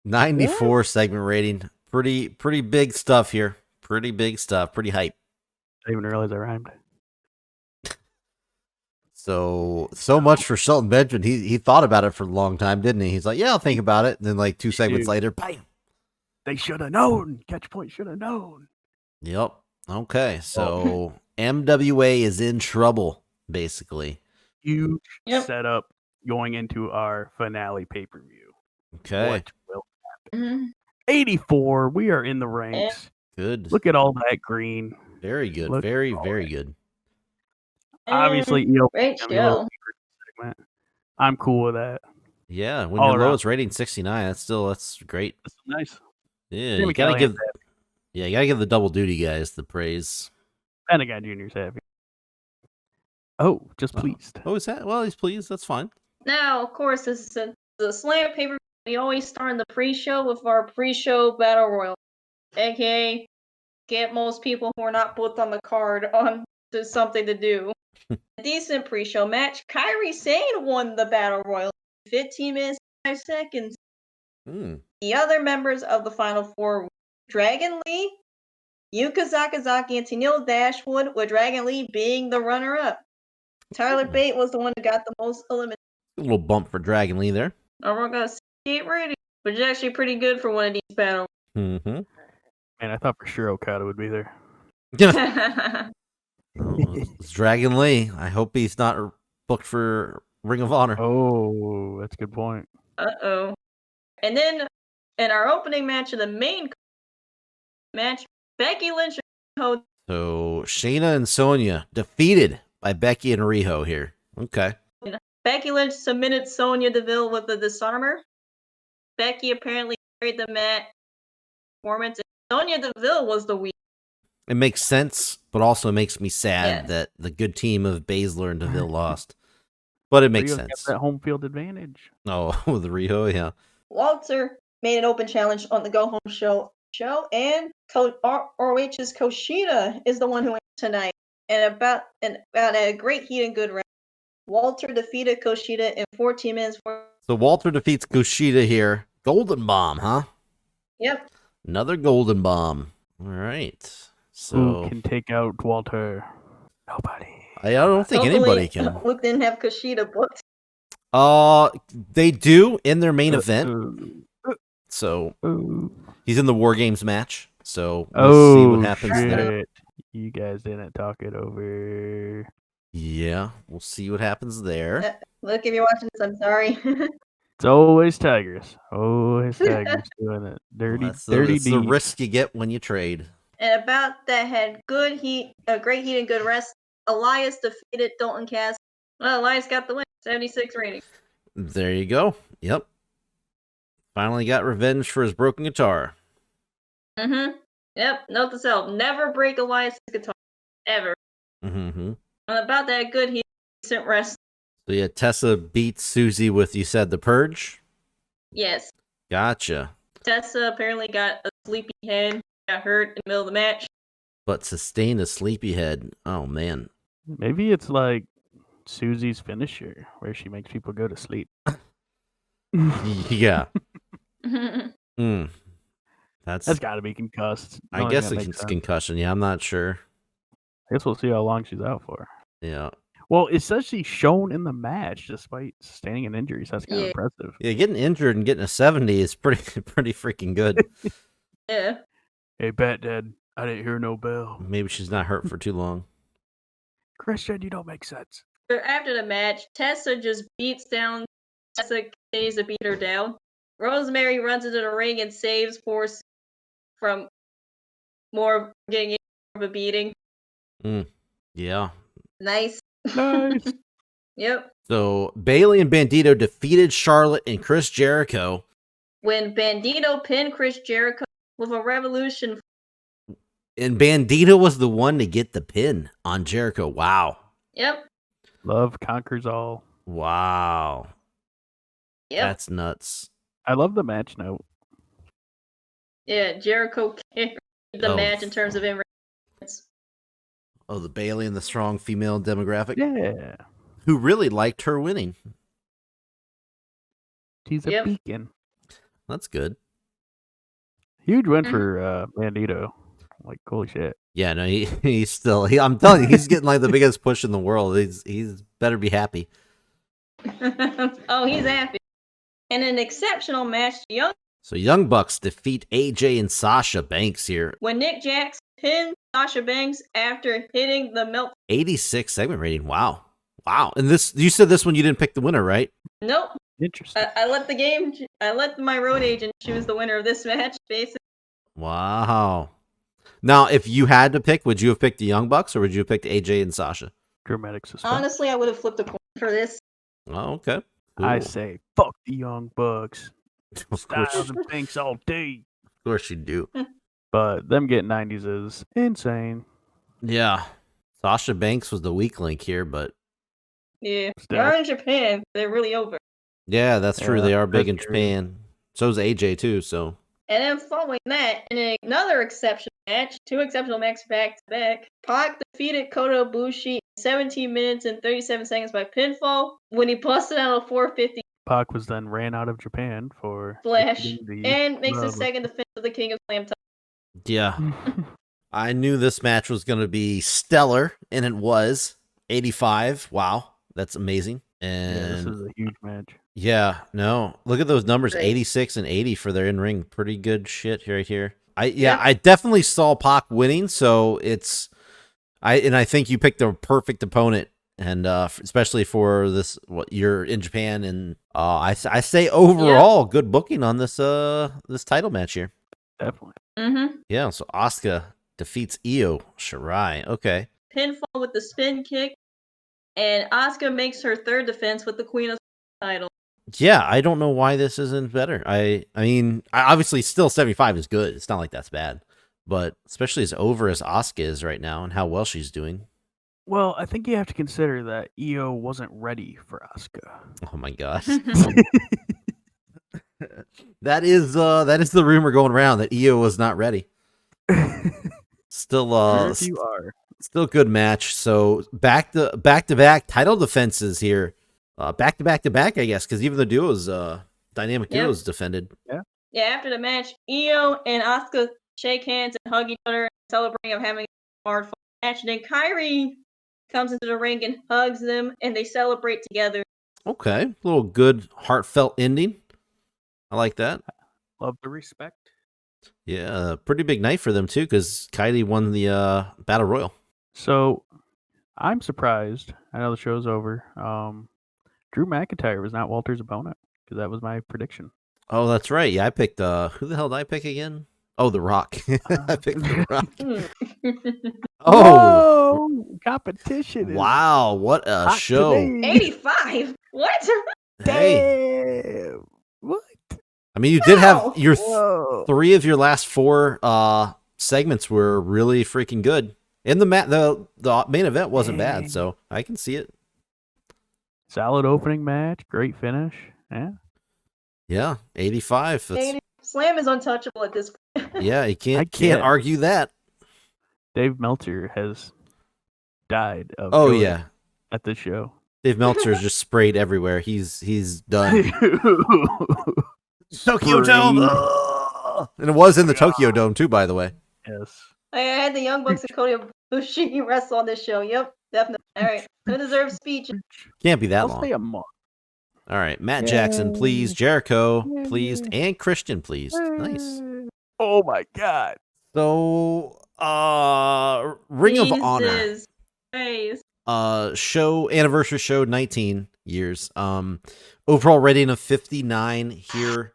94 segment rating. Pretty big stuff here. Pretty big stuff. Pretty hype. I didn't even realize I rhymed. So much for Shelton Benjamin. He thought about it for a long time, didn't he? He's like, yeah, I'll think about it. And then like 2 segments later, bam. They should have known. Catch point should have known. Yep. Okay. So MWA is in trouble, basically. Huge Yep. setup going into our finale pay-per-view. Okay. What will Mhm. 84. We are in the ranks. Good. Look at all that green. Very good. Look Very, at all very that. good. Obviously, Great gonna be a little show. weaker segment. I'm cool with that. Yeah. When All your around. lowest rating 69, that's great. That's nice. Yeah. Jimmy You gotta Callahan's give the double duty guys the praise. Pentagon Jr.'s happy. Oh, just pleased. Oh, is that? Well, he's pleased. That's fine. Now, of course, this is the Slam paper. We always start in the pre-show with our pre-show battle royal, aka get most people who are not booked on the card on to something to do. A decent pre-show match. Kairi Sane won the battle royal in 15 minutes and 5 seconds. The other members of the final four were Dragon Lee, Yuka Sakazaki, and Tenille Dashwood, with Dragon Lee being the runner-up. Tyler Bate was the one who got the most eliminated. A little bump for Dragon Lee there. Oh, we're gonna see it ready, which is actually pretty good for one of these battles. Mm-hmm. Man, I thought for sure Okada would be there. It's Dragon Lee. I hope he's not booked for Ring of Honor. Oh, that's a good point. Uh-oh. And then, in our opening match of the main match, Becky Lynch and Riho. So Shayna and Sonya defeated by Becky and Riho here. Okay. Becky Lynch submitted Sonya Deville with the disarmer. Becky apparently carried the match performance, and Sonya Deville was the weak. It makes sense, but also makes me sad Yes. that the good team of Baszler and Deville lost. But it makes Rio's got sense. that home field advantage. Oh, the Rio, yeah. Walter made an open challenge on the Go Home show, and ROH's Kushida is the one who went tonight. And about a great heat and good round, Walter defeated Kushida in 14 minutes. So Walter defeats Kushida here. Golden Bomb, huh? Yep. Another Golden Bomb. All right. So Who can take out Walter? Nobody. I don't think anybody can. Luke didn't have Kushida booked. They do in their main event. So he's in the War Games match. So we'll see what happens there. You guys didn't talk it over. Yeah, we'll see what happens there. Luke, if you're watching this, I'm sorry. It's always Tigress. Always Tigress doing it. Dirty, That's dirty the risk you get when you trade. And about that had good heat, a great heat and good rest. Elias defeated Dalton Cass. Well, Elias got the win. 76 rating. There you go. Yep. Finally got revenge for his broken guitar. Mm-hmm. Yep. Note to self: never break Elias' guitar, ever. Mm-hmm. And about that good heat, decent rest. So yeah, Tessa beat Susie with, you said, the Purge? Yes. Gotcha. Tessa apparently got a sleepy head, got hurt in the middle of the match. But sustained a sleepyhead. Oh, man. Maybe it's like Susie's finisher, where she makes people go to sleep. Yeah. That's got to be concussed. I guess it's concussion. Yeah, I'm not sure. I guess we'll see how long she's out for. Yeah. Well, it says she's shown in the match despite sustaining an injury. So that's kind of impressive. Yeah, getting injured and getting a 70 is pretty freaking good. Yeah. Hey, Bat Dad, I didn't hear no bell. Maybe she's not hurt for too long. Christian, you don't make sense. After the match, Tessa just beats down. Tessa continues to beat her down. Rosemary runs into the ring and saves Force from more getting of a beating. Yeah. Nice. Nice. Yep. So Bayley and Bandito defeated Charlotte and Chris Jericho. When Bandito pinned Chris Jericho with a Revolution. And Bandito was the one to get the pin on Jericho. Wow. Yep. Love conquers all. Wow. Yep. That's nuts. I love the match note. Yeah, Jericho carried the match in terms of in-ring. Oh, the Bayley and the strong female demographic? Yeah. Who really liked her winning. She's a beacon. That's good. Huge win for Bandito. Like, holy shit. Yeah, no, he's still... I'm telling you, he's getting like the biggest push in the world. He's better be happy. Oh, he's happy. And an exceptional match, So Young Bucks defeat AJ and Sasha Banks here. When Nick Jax pinned Sasha Banks after hitting the melt. 86 segment rating. Wow. Wow. And this, you said this one you didn't pick the winner, right? Nope. Interesting. I let my road agent choose the winner of this match, basically. Wow. Now, if you had to pick, would you have picked the Young Bucks or would you have picked AJ and Sasha? Dramatic suspense. Honestly, I would have flipped a coin for this. Oh, okay. Cool. I say, fuck the Young Bucks. Styles and Banks all day. Of course you do. But them getting 90s is insane. Yeah. Sasha Banks was the weak link here, but... Yeah. They are in Japan. They're really over. Yeah, that's true. They are big in Japan. So's AJ, too, so... And then following that, in another exceptional match, 2 exceptional matches back-to-back, Pac defeated Kota Ibushi in 17 minutes and 37 seconds by pinfall when he busted out a 450. Pac was then ran out of Japan for Flash and makes his second defense of the King of Slam title. Yeah. I knew this match was going to be stellar, and it was. 85. Wow. That's amazing. And yeah, this is a huge match. Yeah, no. Look at those numbers, 86 and 80 for their in-ring. Pretty good shit right here. I definitely saw Pac winning, so I think you picked the perfect opponent, and especially for this, you're in Japan, and I say overall good booking on this this title match here. Definitely. Mm-hmm. Yeah, so Asuka defeats Io Shirai. Okay. Pinfall with the spin kick, and Asuka makes her third defense with the Queen of title. Yeah, I don't know why this isn't better. I mean, obviously still 75 is good. It's not like that's bad. But especially as over as Asuka is right now and how well she's doing. Well, I think you have to consider that Io wasn't ready for Asuka. Oh my gosh. That is the rumor going around that Io was not ready. Still Sure you are. Still good match. So back to back title defenses here. Back to back, I guess, because even the duos, dynamic duos defended. Yeah, after the match, Io and Asuka shake hands and hug each other, celebrating of having a hard fought match. And then Kyrie comes into the ring and hugs them, and they celebrate together. Okay, little good heartfelt ending. I like that. Love the respect. Yeah, pretty big night for them too, because Kylie won the Battle Royal. So I'm surprised. I know the show's over. Drew McIntyre was not Walter's opponent because that was my prediction. Oh, that's right. Yeah, I picked. Who the hell did I pick again? Oh, The Rock. I picked The Rock. Oh, whoa, competition! Is wow! What a hot show! today. 85? What? Hey, Damn! What? I mean, you did have your Whoa. 3 of your last 4 segments were really freaking good. And the main event wasn't bad, so I can see it. Solid opening match, great finish. Yeah. Yeah, 85. That's, Slam is untouchable at this point. yeah, you can't guess. argue that. Dave Meltzer has died of Oh joy yeah, at this show. Dave Meltzer's just sprayed everywhere. He's done. Tokyo Dome, and it was in the Tokyo Dome too, by the way. Yes. I had the Young Bucks and Cody Ibushi wrestle on this show. Yep, definitely. All right, who deserves speech? Can't be that I'll long. stay a month. All right, Matt Jackson, pleased. Jericho, pleased, and Christian, pleased. Nice. Oh my god. So, Ring of Honor. Jesus Christ. Show anniversary show 19 years. Overall rating of 59 here.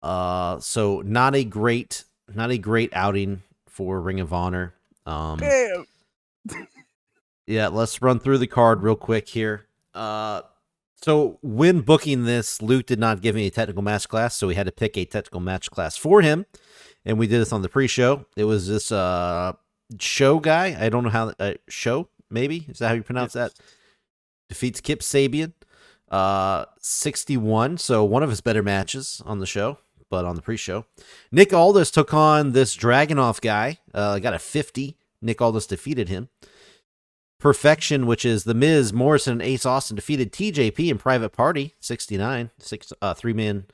So not a great outing for Ring of Honor. Damn. Yeah, let's run through the card real quick here. So when booking this, Luke did not give me a technical match class, so we had to pick a technical match class for him, and we did this on the pre-show. It was this show guy. I don't know how show. Maybe is that how you pronounce that? Defeats Kip Sabian. 61. So one of his better matches on the show, but on the pre-show. Nick Aldis took on this Dragunov guy. Got a 50. Nick Aldis defeated him. Perfection, which is The Miz, Morrison, and Ace Austin defeated TJP in Private Party. 69. 6-man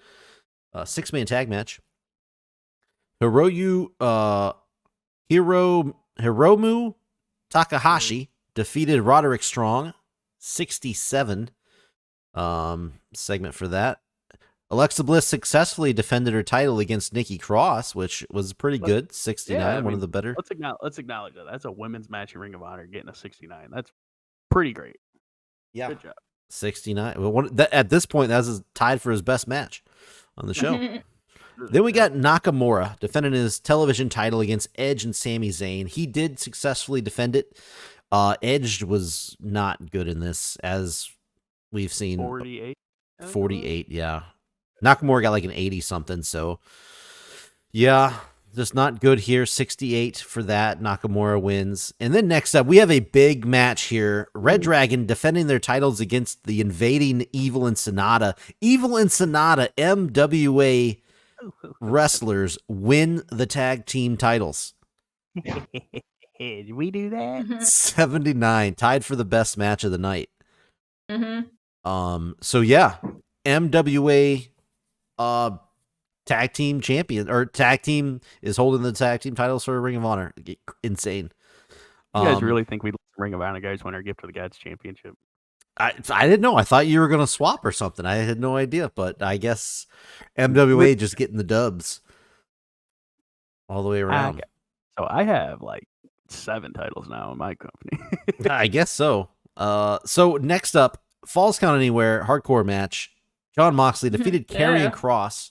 tag match. Hiromu Takahashi defeated Roderick Strong. 67. Segment for that. Alexa Bliss successfully defended her title against Nikki Cross, which was pretty good. 69, Yeah, I one mean, of the better. Let's acknowledge that. That's a women's match in Ring of Honor getting a 69. That's pretty great. Yeah, Good job. 69. Well, at this point, that's tied for his best match on the show. Then we got Nakamura defending his television title against Edge and Sami Zayn. He did successfully defend it. Edge was not good in this, as we've seen. 48. 48, yeah. Nakamura got like an 80 something, so yeah, just not good here. 68 for that. Nakamura wins. And then next up, we have a big match here. Red Dragon defending their titles against the invading Evil and Sonata. Evil and Sonata, MWA wrestlers, win the tag team titles. Did we do that? 79, tied for the best match of the night. Mm-hmm. So yeah, MWA tag team champion, or tag team is holding the tag team titles for Ring of Honor. Insane. You guys really think we Ring of Honor guys win our Gift of the Gods championship? I didn't know. I thought you were gonna swap or something. I had no idea, but I guess MWA just getting the dubs all the way around. So I have like 7 titles now in my company. I guess so. So next up, Falls Count Anywhere hardcore match. John Moxley defeated Karrion Kross.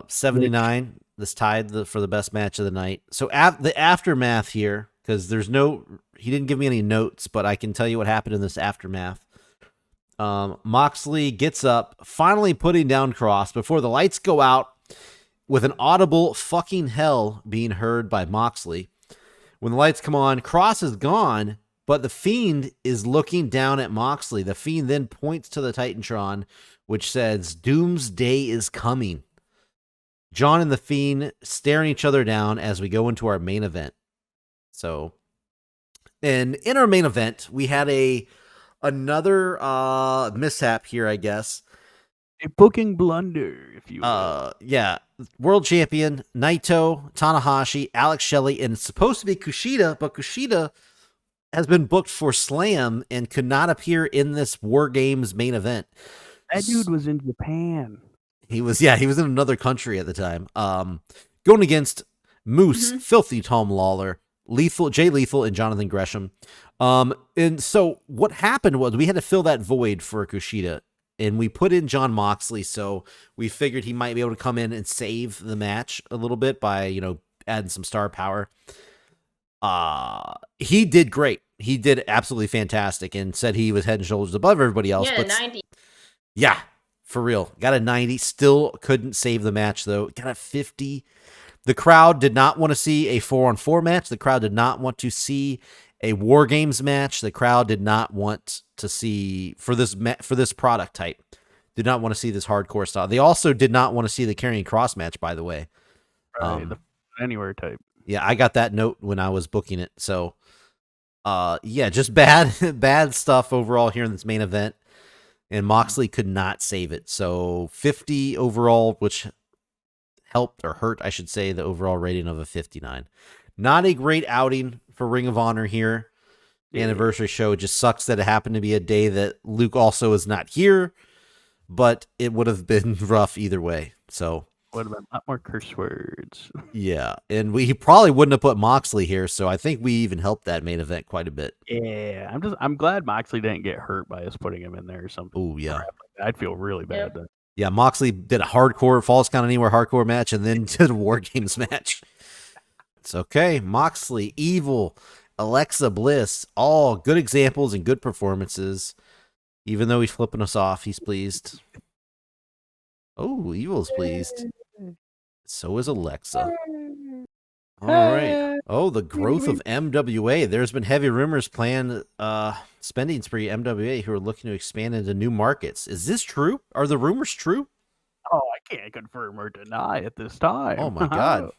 79. This tied for the best match of the night. So the aftermath here, because he didn't give me any notes, but I can tell you what happened in this aftermath. Moxley gets up, finally putting down Cross before the lights go out with an audible fucking hell being heard by Moxley. When the lights come on, Cross is gone, but the Fiend is looking down at Moxley. The Fiend then points to the Titantron, which says, "Doomsday is coming." John and the Fiend staring each other down as we go into our main event. So, and in our main event, we had another mishap here, I guess. A booking blunder, if you will. Yeah. World champion, Naito, Tanahashi, Alex Shelley, and it's supposed to be Kushida, but Kushida has been booked for Slam and could not appear in this War Games main event. That dude was in Japan. He was in another country at the time. Going against Moose, Filthy Tom Lawler, Jay Lethal, and Jonathan Gresham. And so what happened was we had to fill that void for Kushida, and we put in John Moxley, so we figured he might be able to come in and save the match a little bit by, adding some star power. He did great. He did absolutely fantastic and said he was head and shoulders above everybody else. Yeah, but 90. Yeah, for real. Got a 90. Still couldn't save the match, though. Got a 50. The crowd did not want to see a 4-on-4 match. The crowd did not want to see a War Games match. The crowd did not want to see, for this product type, did not want to see this hardcore style. They also did not want to see the Karrion Kross match, by the way. Right, the anywhere type. Yeah, I got that note when I was booking it. So, yeah, just bad stuff overall here in this main event. And Moxley could not save it. So 50 overall, which helped or hurt, I should say, the overall rating of a 59. Not a great outing for Ring of Honor here. Anniversary show. It just sucks that it happened to be a day that Luke also is not here, but it would have been rough either way. So would have been a lot more curse words. Yeah, and he probably wouldn't have put Moxley here, so I think we even helped that main event quite a bit. Yeah, I'm glad Moxley didn't get hurt by us putting him in there or something. Oh yeah, I'd feel really bad then. Yeah, Moxley did a hardcore Falls Count Anywhere hardcore match and then did a War Games match. It's okay. Moxley, Evil, Alexa Bliss, all good examples and good performances. Even though he's flipping us off, he's pleased. Oh, Evil's pleased. So is Alexa. All right. Oh, the growth of MWA. There's been heavy rumors planned spending spree MWA who are looking to expand into new markets. Is this true? Are the rumors true? Oh, I can't confirm or deny at this time. Oh my God.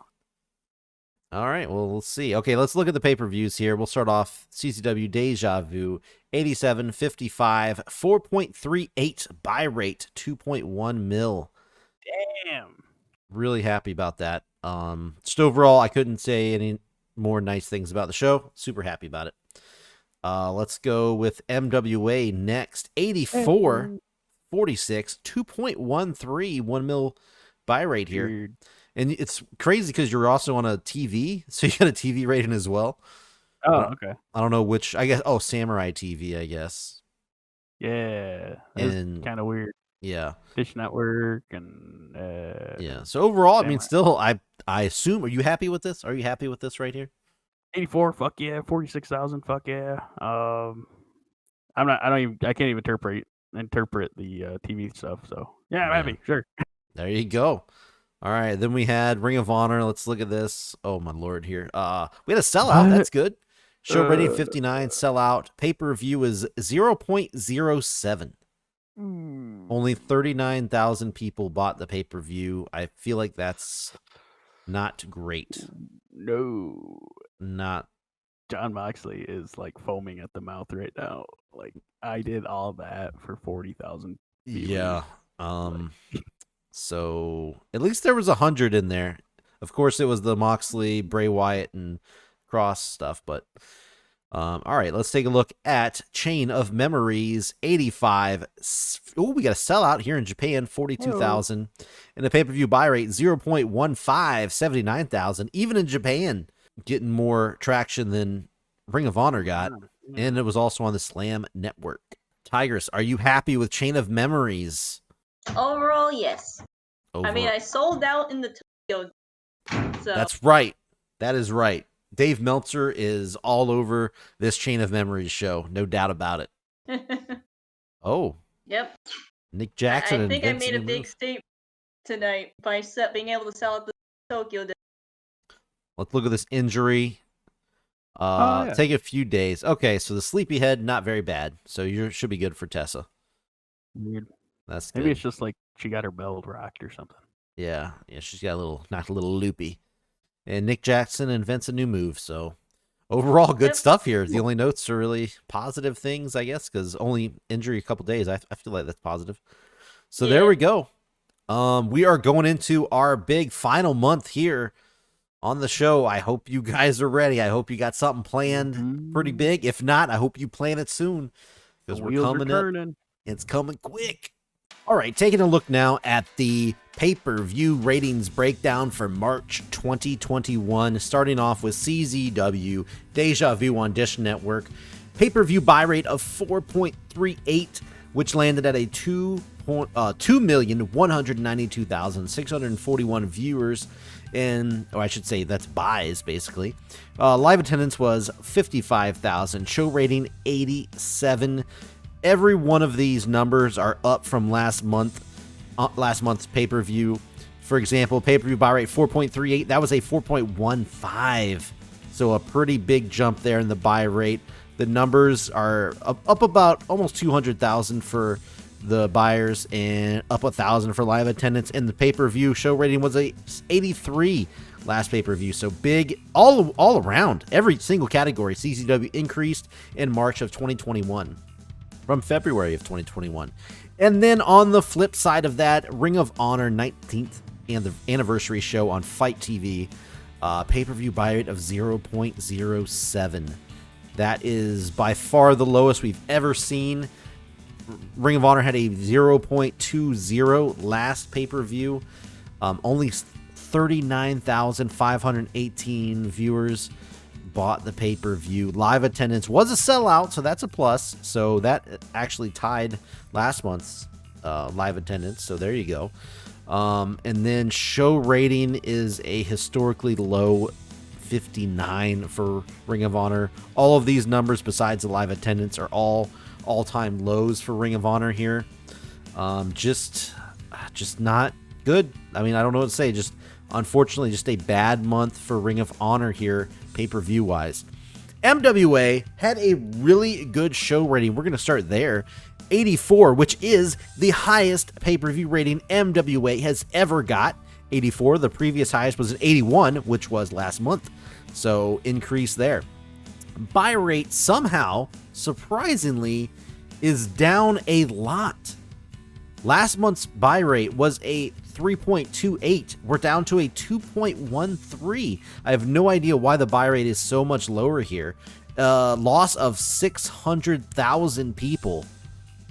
All right, well, let's see. Okay, let's look at the pay-per-views here. We'll start off CZW Deja Vu, 87.55, 4.38 buy rate, 2.1 mil. Damn. Really happy about that. Just overall, I couldn't say any more nice things about the show. Super happy about it. Let's go with MWA next. 84.46, 2.13, 1 mil buy rate here. Weird. And it's crazy because you're also on a TV, so you got a TV rating as well. Oh, okay. I don't know which. I guess. Oh, Samurai TV, I guess. Yeah, that's kind of weird. Yeah, Dish Network and yeah. So overall, Samurai. I mean, still, I assume. Are you happy with this? Are you happy with this right here? 84, fuck yeah. 46,000, fuck yeah. I can't even interpret the TV stuff. So yeah, I'm happy. Sure. There you go. All right, then we had Ring of Honor. Let's look at this. Oh my lord, here. We had a sellout. That's good. Show rating 59. Sellout. Pay-per-view is 0.07. Only 39,000 people bought the pay-per-view. I feel like that's not great. No. Not. John Moxley is like foaming at the mouth right now. Like I did all that for 40,000. Yeah. So at least there was 100 in there. Of course, it was the Moxley, Bray Wyatt, and Cross stuff. But all right, let's take a look at Chain of Memories 85. Oh, we got a sellout here in Japan, 42,000, and a pay-per-view buy rate 0.15, 79,000. Even in Japan, getting more traction than Ring of Honor got, and it was also on the Slam Network. Tigress, are you happy with Chain of Memories? Overall, yes. I mean, I sold out in the Tokyo. So. That's right. That is right. Dave Meltzer is all over this Chain of Memories show. No doubt about it. Oh, Yep. Nick Jackson I and think I Vince made a new big move. statement tonight by being able to sell at the Tokyo. Let's look at this injury. Yeah. Take a few days. Okay, so the sleepyhead, not very bad. So you should be good for Tessa. Weird. That's Maybe good. it's just like she got her belt rocked or something. Yeah, she's got knocked a little loopy. And Nick Jackson invents a new move. So overall, good Yep. stuff here. The only notes are really positive things, I guess, because only injury a couple days. I feel like that's positive. So there we go. We are going into our big final month here on the show. I hope you guys are ready. I hope you got something planned pretty big. If not, I hope you plan it soon because we're coming up. It's coming quick. All right, taking a look now at the pay-per-view ratings breakdown for March 2021, starting off with CZW Deja Vu on Dish Network. Pay-per-view buy rate of 4.38, which landed at a 2,192,641 viewers. I should say that's buys, basically. Live attendance was 55,000. Show rating 87. Every one of these numbers are up from last month's pay-per-view. For example, pay-per-view buy rate 4.38. That was a 4.15. So a pretty big jump there in the buy rate. The numbers are up about almost 200,000 for the buyers and up 1,000 for live attendance. And the pay-per-view show rating was a 83 last pay-per-view. So big all around. Every single category CZW increased in March of 2021 from February of 2021. And then on the flip side of that, Ring of Honor 19th and the anniversary show on Fight TV, pay-per-view buy rate of 0.07. That is by far the lowest we've ever seen. Ring of Honor had a 0.20 last pay-per-view. Only 39,518 viewers bought the pay-per-view. Live attendance was a sellout, so that's a plus. So that actually tied last month's live attendance. So there you go. And then show rating is a historically low 59 for Ring of Honor. All of these numbers besides the live attendance are all-time lows for Ring of Honor here. Just not good. I mean, I don't know what to say. Just unfortunately, just a bad month for Ring of Honor here, pay-per-view wise. MWA had a really good show rating. We're going to start there. 84, which is the highest pay-per-view rating MWA has ever got. 84. The previous highest was an 81, which was last month. So increase there. Buy rate somehow, surprisingly, is down a lot. Last month's buy rate was a 3.28. We're down to a 2.13. I have no idea why the buy rate is so much lower here. Loss of 600,000 people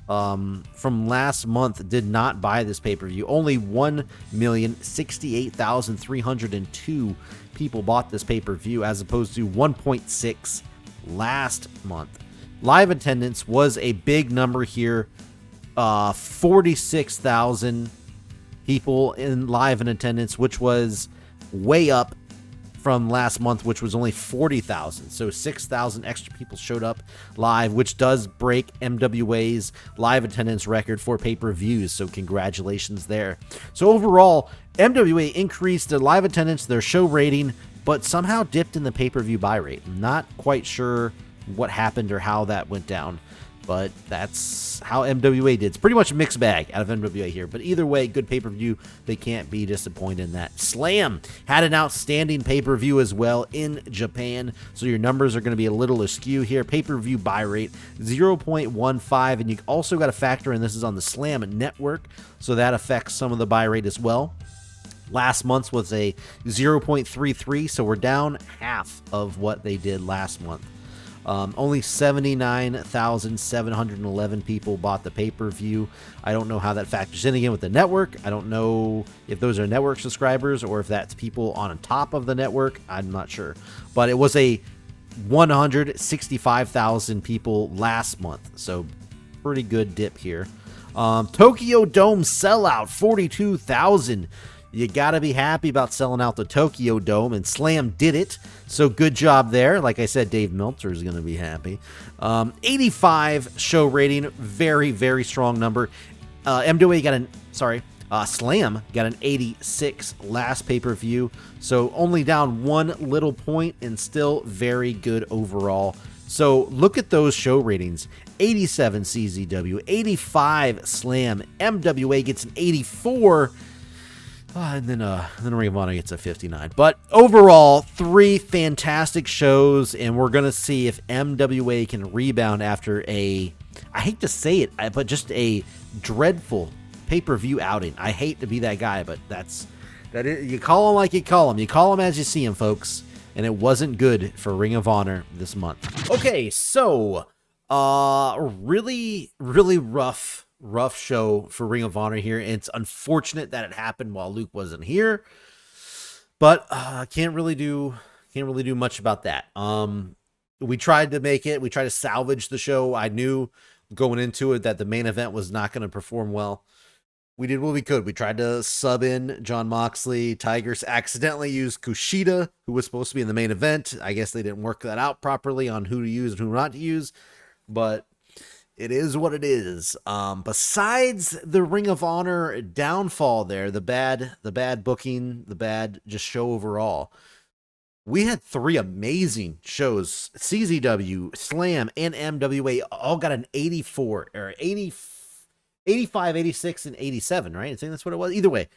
from last month did not buy this pay-per-view. Only 1,068,302 people bought this pay-per-view as opposed to 1.6 last month. Live attendance was a big number here. 46,000 people in live in attendance, which was way up from last month, which was only 40,000. So 6,000 extra people showed up live, which does break MWA's live attendance record for pay-per-views. So congratulations there. So overall, MWA increased their live attendance, their show rating, but somehow dipped in the pay-per-view buy rate. I'm not quite sure what happened or how that went down, but that's how MWA did. It's pretty much a mixed bag out of MWA here. But either way, good pay-per-view. They can't be disappointed in that. Slam had an outstanding pay-per-view as well in Japan. So your numbers are going to be a little askew here. Pay-per-view buy rate 0.15. And you also got to factor in this is on the Slam network. So that affects some of the buy rate as well. Last month's was a 0.33. So we're down half of what they did last month. Only 79,711 people bought the pay-per-view. I don't know how that factors in again with the network. I don't know if those are network subscribers or if that's people on top of the network. I'm not sure. But it was a 165,000 people last month. So pretty good dip here. Tokyo Dome sellout, 42,000. You got to be happy about selling out the Tokyo Dome, and Slam did it. So good job there. Like I said, Dave Meltzer is going to be happy. 85 show rating, very, very strong number. MWA got Slam got an 86 last pay-per-view, so only down one little point and still very good overall. So look at those show ratings. 87 CZW, 85 Slam, MWA gets an 84, and then Ring of Honor gets a 59. But overall, 3 fantastic shows, and we're going to see if MWA can rebound after I hate to say it, but just a dreadful pay-per-view outing. I hate to be that guy, but you call them like you call them. You call them as you see them, folks. And it wasn't good for Ring of Honor this month. Okay, so really, really rough show for Ring of Honor here. And it's unfortunate that it happened while Luke wasn't here, but can't really do much about that. We tried to make it. We tried to salvage the show. I knew going into it that the main event was not going to perform well. We did what we could. We tried to sub in John Moxley. Tigress accidentally used Kushida, who was supposed to be in the main event. I guess they didn't work that out properly on who to use and who not to use, but it is what it is. Besides the Ring of Honor downfall there, the bad booking, the bad just show overall, we had 3 amazing shows. CZW, Slam, and MWA all got an 84 or 85, 86, and 87, right? I think that's what it was. Either way,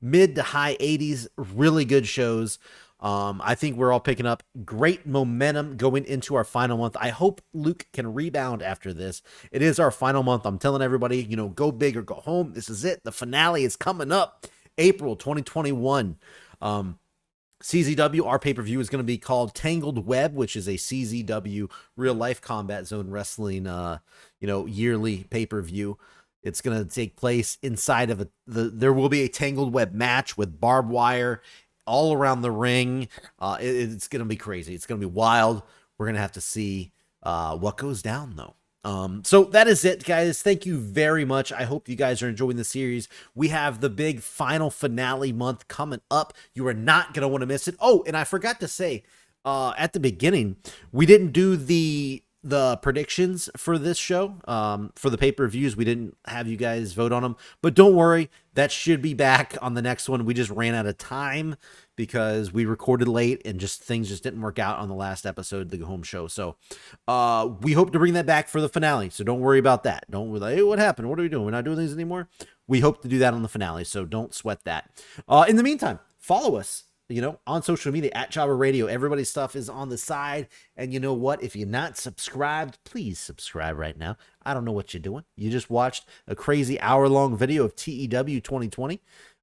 mid to high 80s, really good shows. I think we're all picking up great momentum going into our final month. I hope Luke can rebound after this. It is our final month. I'm telling everybody, go big or go home. This is it. The finale is coming up, April 2021. CZW, our pay-per-view is going to be called Tangled Web, which is a CZW real-life combat zone wrestling, yearly pay-per-view. It's going to take place inside of there will be a Tangled Web match with barbed wire all around the ring. It's going to be crazy. It's going to be wild. We're going to have to see what goes down, though. So that is it, guys. Thank you very much. I hope you guys are enjoying the series. We have the big final finale month coming up. You are not going to want to miss it. Oh, and I forgot to say at the beginning, we didn't do the predictions for this show, for the pay-per-views. We didn't have you guys vote on them, but don't worry, that should be back on the next one. We just ran out of time because we recorded late and things just didn't work out on the last episode, the home show. So we hope to bring that back for the finale. So don't worry about that. Don't worry, hey, what happened? What are we doing? We're not doing these anymore. We hope to do that on the finale. So don't sweat that. In the meantime, follow us on social media at Java Radio. Everybody's stuff is on the side. And you know what? If you're not subscribed, please subscribe right now. I don't know what you're doing. You just watched a crazy hour-long video of TEW 2020.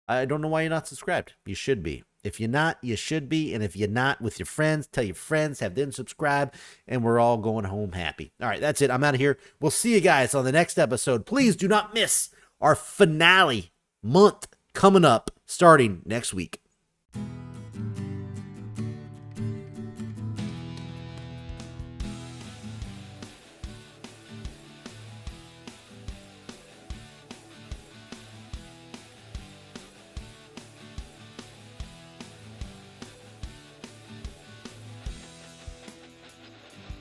I don't know why you're not subscribed. You should be. If you're not, you should be. And if you're not, with your friends, tell your friends, have them subscribe, and we're all going home happy. All right, that's it. I'm out of here. We'll see you guys on the next episode. Please do not miss our finale month coming up starting next week.